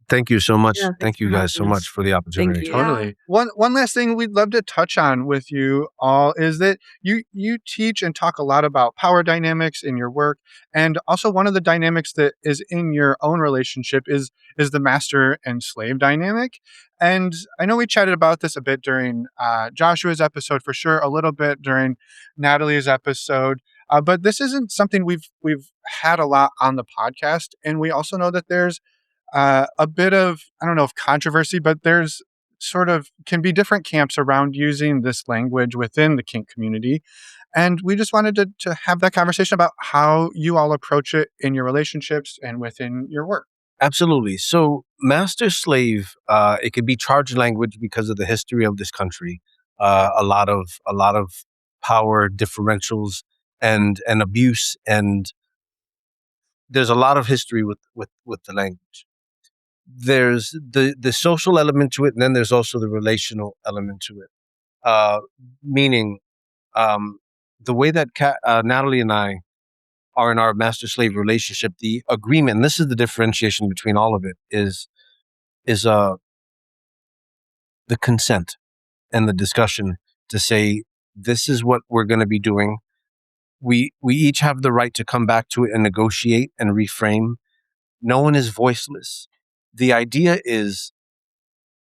Speaker 4: Thank you so much.
Speaker 1: Yeah,
Speaker 4: thank you guys so much for the opportunity.
Speaker 3: Totally. One last thing we'd love to touch on with you all is that you teach and talk a lot about power dynamics in your work. And also one of the dynamics that is in your own relationship is the master and slave dynamic. And I know we chatted about this a bit during Joshua's episode, for sure, a little bit during Natalie's episode. But this isn't something we've had a lot on the podcast. And we also know that there's a bit of, I don't know if controversy, but there's can be different camps around using this language within the kink community. And we just wanted to have that conversation about how you all approach it in your relationships and within your work.
Speaker 4: Absolutely. So master slave, it could be charged language because of the history of this country. A lot of power differentials and abuse, and there's a lot of history with the language. There's the social element to it, and then there's also the relational element to it. Meaning, the way that Natalie and I are in our master-slave relationship, the agreement, and this is the differentiation between all of it, is the consent and the discussion to say, this is what we're going to be doing. We each have the right to come back to it and negotiate and reframe. No one is voiceless. The idea is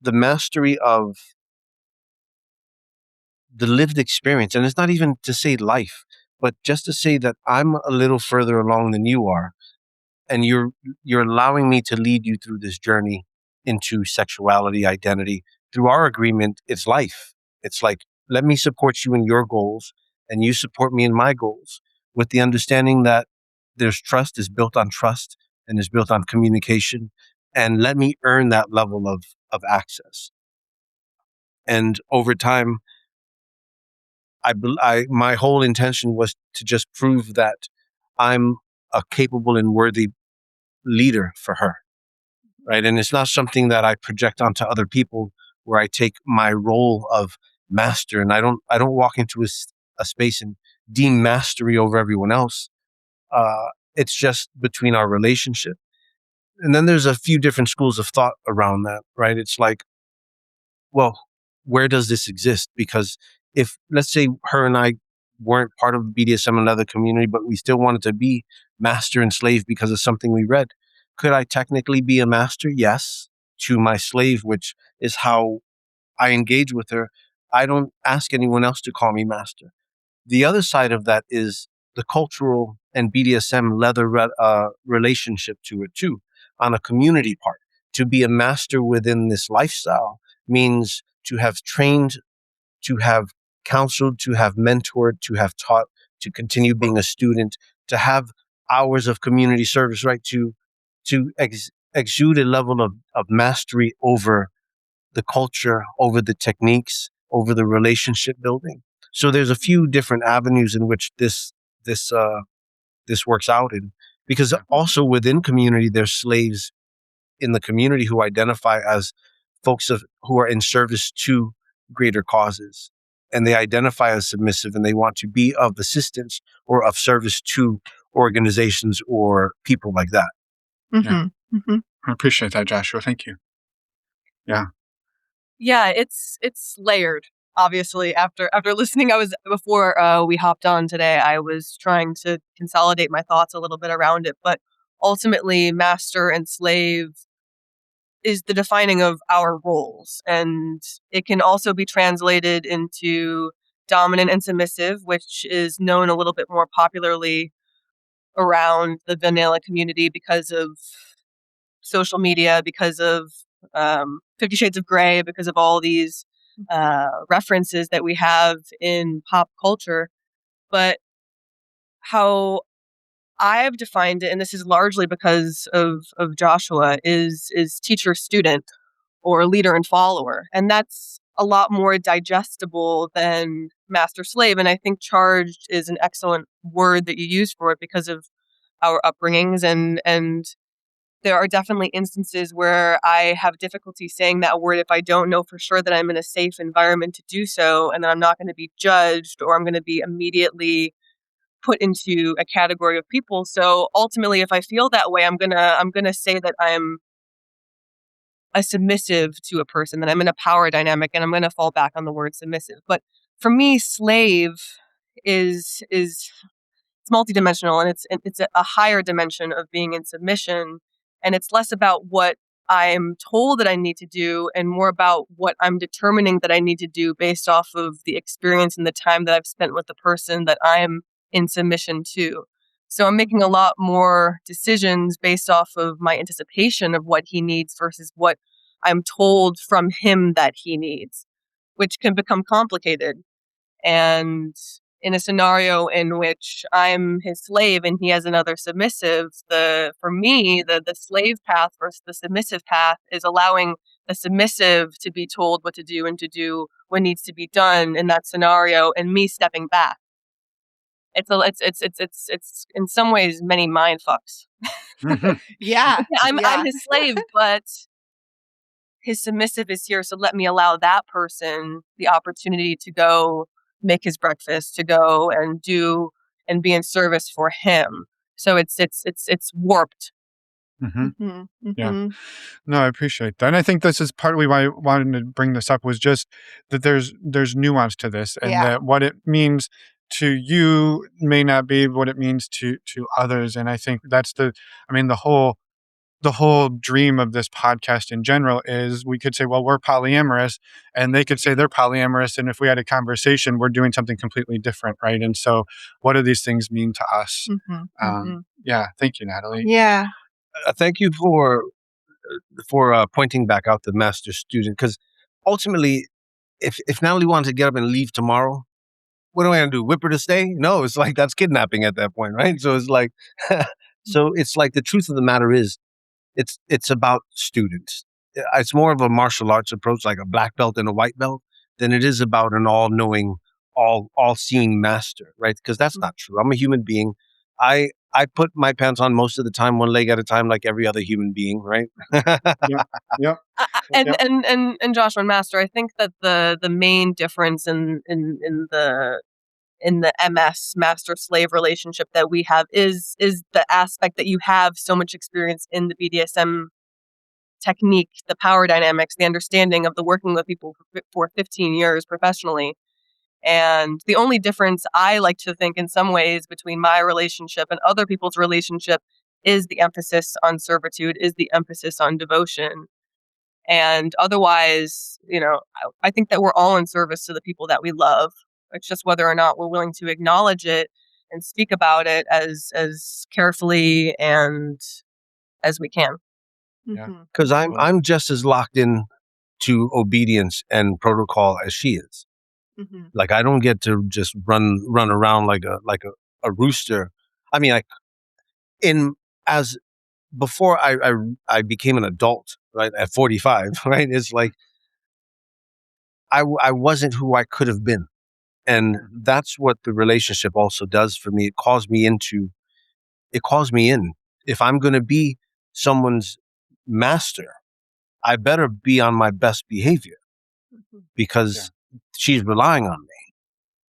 Speaker 4: the mastery of the lived experience. And it's not even to say life, but just to say that I'm a little further along than you are, and you're allowing me to lead you through this journey into sexuality, identity. Through our agreement, it's life. It's like, let me support you in your goals, and you support me in my goals, with the understanding that there's trust is built on trust and is built on communication, and let me earn that level of access. And over time, my whole intention was to just prove that I'm a capable and worthy leader for her, right? And it's not something that I project onto other people, where I take my role of master and I don't walk into a space and deem mastery over everyone else. It's just between our relationship. And then there's a few different schools of thought around that, right? It's like, well, where does this exist? Because if, let's say, her and I weren't part of BDSM and other community, but we still wanted to be master and slave because of something we read, could I technically be a master? Yes, to my slave, which is how I engage with her. I don't ask anyone else to call me master. The other side of that is the cultural and BDSM leather relationship to it too, on a community part. To be a master within this lifestyle means to have trained, to have counseled, to have mentored, to have taught, to continue being a student, to have hours of community service, right? To exude a level of mastery over the culture, over the techniques, over the relationship building. So there's a few different avenues in which this works out in, because also within community, there's slaves in the community who identify as folks who are in service to greater causes. And they identify as submissive, and they want to be of assistance or of service to organizations or people like that.
Speaker 2: Mm-hmm. Mm-hmm.
Speaker 3: I appreciate that, Joshua. Thank you. Yeah.
Speaker 5: Yeah, it's layered. Obviously, after listening, before we hopped on today, I was trying to consolidate my thoughts a little bit around it. But ultimately, master and slave is the defining of our roles, and it can also be translated into dominant and submissive, which is known a little bit more popularly around the vanilla community because of social media, because of 50 Shades of Grey, because of all these references that we have in pop culture. But how I've defined it, and this is largely because of Joshua, is teacher student or leader and follower. And that's a lot more digestible than master slave. And I think charged is an excellent word that you use for it because of our upbringings, and there are definitely instances where I have difficulty saying that word if I don't know for sure that I'm in a safe environment to do so, and that I'm not going to be judged, or I'm going to be immediately put into a category of people. So ultimately, if I feel that way, I'm gonna say that I'm a submissive to a person, that I'm in a power dynamic, and I'm gonna fall back on the word submissive. But for me, slave is it's multidimensional, and it's a higher dimension of being in submission, and it's less about what I'm told that I need to do and more about what I'm determining that I need to do based off of the experience and the time that I've spent with the person that I'm in submission to. So I'm making a lot more decisions based off of my anticipation of what he needs versus what I'm told from him that he needs, which can become complicated. And in a scenario in which I'm his slave and he has another submissive, for me, the slave path versus the submissive path is allowing the submissive to be told what to do and to do what needs to be done in that scenario, and me stepping back. It's in some ways many mind fucks.
Speaker 2: Yeah.
Speaker 5: I'm his slave, but his submissive is here, so let me allow that person the opportunity to go make his breakfast, to go and do and be in service for him. So it's warped.
Speaker 3: Mm-hmm.
Speaker 2: Mm-hmm.
Speaker 3: Yeah.
Speaker 2: Mm-hmm.
Speaker 3: No, I appreciate that. And I think this is partly why I wanted to bring this up, was just that there's nuance to this, and
Speaker 2: Yeah.
Speaker 3: that what it means to you may not be what it means to others. And I think that's the whole the whole dream of this podcast in general is we could say, well, we're polyamorous, and they could say they're polyamorous. And if we had a conversation, we're doing something completely different, right? And so what do these things mean to us? Yeah. Thank you, Natalie.
Speaker 2: Yeah.
Speaker 4: Thank you for pointing back out the master student, because ultimately, if Natalie wanted to get up and leave tomorrow, what am I going to do? Whip her to stay? No, it's like that's kidnapping at that point, right? So it's like, so it's like the truth of the matter is, it's about students. It's more of a martial arts approach, like a black belt and a white belt, than it is about an all-knowing, all-seeing master, right? Because that's not true. I'm a human being. I put my pants on most of the time, one leg at a time, like every other human being, right?
Speaker 3: Yep.
Speaker 5: And Joshua and Master, I think that the main difference in the MS master slave relationship that we have is the aspect that you have so much experience in the BDSM technique, the power dynamics, the understanding of the working with people for 15 years professionally. And the only difference I like to think in some ways between my relationship and other people's relationship is the emphasis on servitude, is the emphasis on devotion. And otherwise, I think that we're all in service to the people that we love. It's just whether or not we're willing to acknowledge it and speak about it as carefully and as we can.
Speaker 4: Because I'm just as locked in to obedience and protocol as she is. Like I don't get to just run around like a rooster. I mean, before I became an adult, right, at 45, right? It's like I wasn't who I could have been. And that's what the relationship also does for me. It calls me in. If I'm going to be someone's master, I better be on my best behavior because she's relying on me.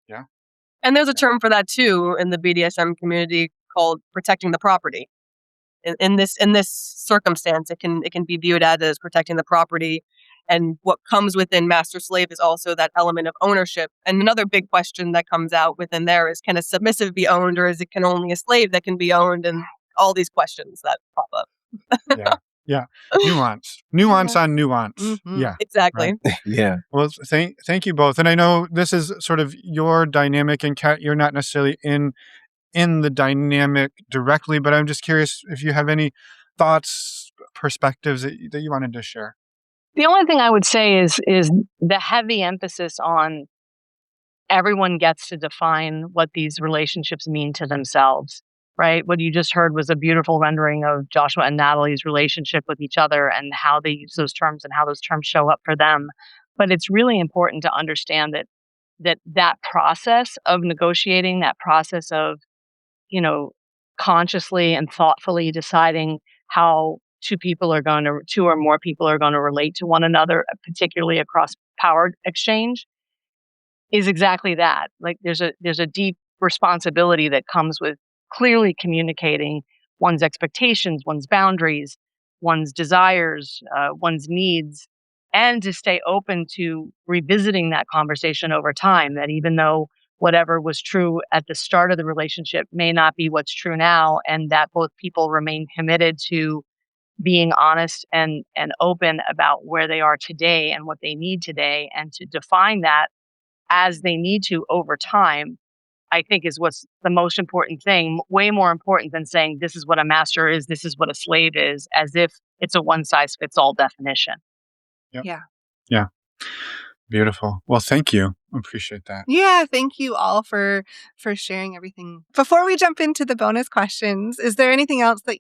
Speaker 3: Yeah.
Speaker 5: And there's a term for that too in the BDSM community called protecting the property. In this circumstance, it can be viewed as protecting the property. And what comes within master slave is also that element of ownership. And another big question that comes out within there is, can a submissive be owned, or is it can only a slave that can be owned? And all these questions that pop up.
Speaker 3: Yeah. Nuance on nuance. Yeah.
Speaker 5: Exactly.
Speaker 3: Right.
Speaker 4: Yeah.
Speaker 3: Well, thank you both. And I know this is sort of your dynamic, and Kat, you're not necessarily in the dynamic directly, but I'm just curious if you have any thoughts, perspectives that you wanted to share.
Speaker 1: The only thing I would say is the heavy emphasis on everyone gets to define what these relationships mean to themselves, right? What you just heard was a beautiful rendering of Joshua and Natalie's relationship with each other and how they use those terms and how those terms show up for them. But it's really important to understand that process of negotiating, that process of, consciously and thoughtfully deciding how two or more people are going to relate to one another, particularly across power exchange, is exactly that. Like there's a deep responsibility that comes with clearly communicating one's expectations, one's boundaries, one's desires, one's needs, and to stay open to revisiting that conversation over time. That even though whatever was true at the start of the relationship may not be what's true now, and that both people remain committed to being honest and open about where they are today and what they need today, and to define that as they need to over time, I think is what's the most important thing, way more important than saying this is what a master is, this is what a slave is, as if it's a one-size-fits-all definition.
Speaker 3: Yep. Yeah. Beautiful. Well, thank you. Appreciate that.
Speaker 2: Yeah, thank you all for sharing everything. Before we jump into the bonus questions, is there anything else that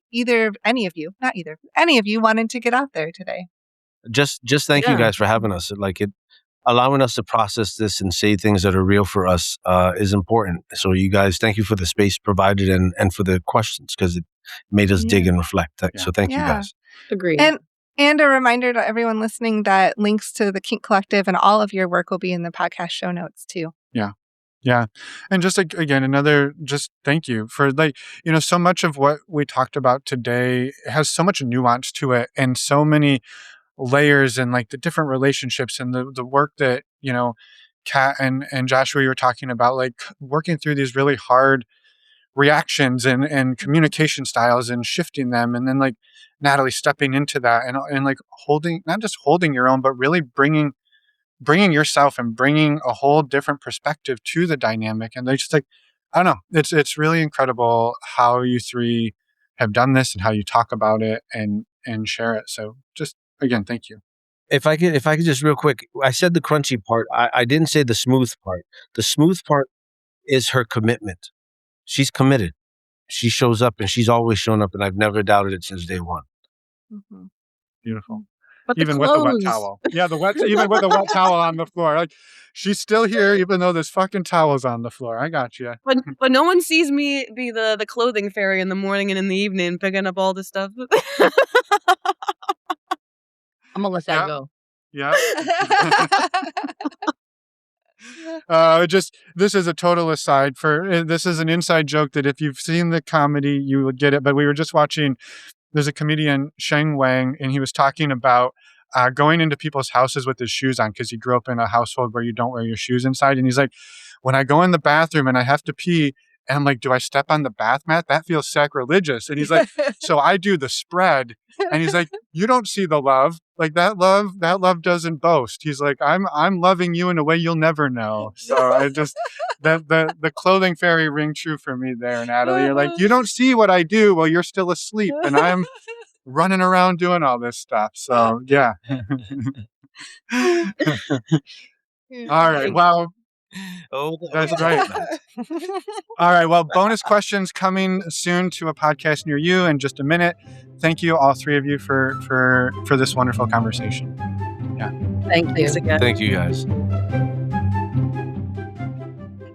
Speaker 2: any of you wanted to get out there today?
Speaker 4: Just thank you guys for having us. Allowing us to process this and say things that are real for us is important. So you guys, thank you for the space provided and for the questions, because it made us dig and reflect. So thank you guys.
Speaker 5: Agreed.
Speaker 2: And a reminder to everyone listening that links to the Kink Collective and all of your work will be in the podcast show notes too.
Speaker 3: Yeah. And just again, just thank you for so much of what we talked about today has so much nuance to it and so many layers and the different relationships and the work that, Kat and Joshua, you were talking about, working through these really hard reactions and communication styles and shifting them. And then like Natalie stepping into that and like not just holding your own, but really bringing yourself and bringing a whole different perspective to the dynamic. And they just like, I don't know, it's really incredible how you three have done this and how you talk about it and share it. So just again, thank you.
Speaker 4: If I could just real quick, I said the crunchy part. I didn't say the smooth part. The smooth part is her commitment. She's committed. She shows up, and she's always shown up, and I've never doubted it since day one.
Speaker 2: Mm-hmm.
Speaker 3: Beautiful.
Speaker 1: But
Speaker 3: even with the wet towel. Yeah, even with the wet towel on the floor. Like, she's still here even though there's fucking towels on the floor. I got you.
Speaker 5: But no one sees me be the clothing fairy in the morning and in the evening picking up all the stuff.
Speaker 1: I'm gonna let that go.
Speaker 3: Yeah. This is a total aside this is an inside joke that if you've seen the comedy, you would get it. But we were just watching, there's a comedian, Sheng Wang, and he was talking about going into people's houses with his shoes on because he grew up in a household where you don't wear your shoes inside. And he's like, when I go in the bathroom and I have to pee, and I'm like, do I step on the bath mat? That feels sacrilegious. And he's like, so I do the spread. And he's like, you don't see the love. Like that love doesn't boast. He's like, I'm loving you in a way you'll never know. So I just, the clothing fairy ring true for me there, Natalie. You're like, you don't see what I do while you're still asleep. And I'm running around doing all this stuff. So yeah. All right. Well, that's great. All right. Well, bonus questions coming soon to a podcast near you in just a minute. Thank you, all three of you, for this wonderful conversation. Yeah.
Speaker 1: Thank you.
Speaker 4: Thank you, guys.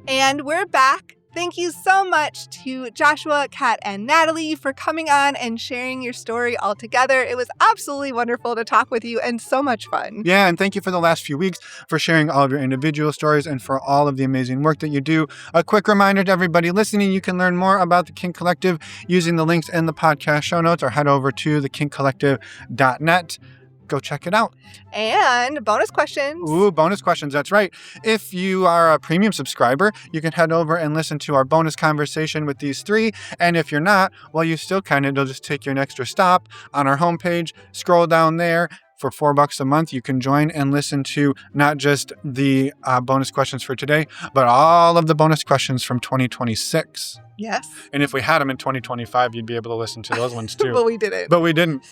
Speaker 2: And we're back. Thank you so much to Joshua, Kat, and Natalie for coming on and sharing your story all together. It was absolutely wonderful to talk with you and so much fun.
Speaker 3: Yeah, and thank you for the last few weeks for sharing all of your individual stories and for all of the amazing work that you do. A quick reminder to everybody listening, you can learn more about the Kink Collective using the links in the podcast show notes or head over to thekinkcollective.net. Go check it out.
Speaker 2: And bonus questions.
Speaker 3: Ooh, bonus questions. That's right. If you are a premium subscriber, you can head over and listen to our bonus conversation with these three. And if you're not, well, you still can. It'll just take you an extra stop on our homepage. Scroll down there. For $4 a month, you can join and listen to not just the bonus questions for today, but all of the bonus questions from 2026.
Speaker 2: Yes.
Speaker 3: And if we had them in 2025, you'd be able to listen to those ones too.
Speaker 2: But we didn't.
Speaker 3: But we didn't.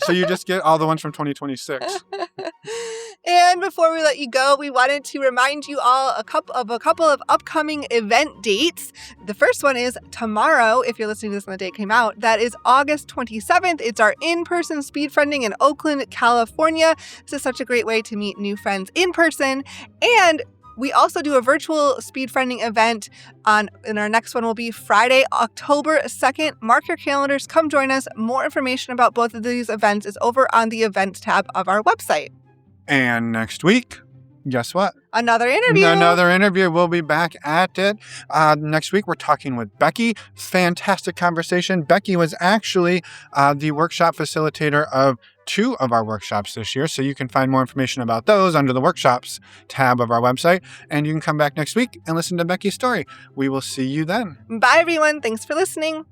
Speaker 3: So you just get all the ones from 2026.
Speaker 2: And before we let you go, we wanted to remind you all a couple of upcoming event dates. The first one is tomorrow, if you're listening to this when the date came out. That is August 27th. It's our in-person speed friending in Oakland, California. This is such a great way to meet new friends in person. And we also do a virtual speed friending event and our next one will be Friday, October 2nd. Mark your calendars. Come join us. More information about both of these events is over on the events tab of our website.
Speaker 3: And next week, guess what?
Speaker 2: Another interview.
Speaker 3: We'll be back at it. Next week, we're talking with Becky. Fantastic conversation. Becky was actually the workshop facilitator of 2 of our workshops this year. So you can find more information about those under the workshops tab of our website. And you can come back next week and listen to Becky's story. We will see you then.
Speaker 2: Bye, everyone. Thanks for listening.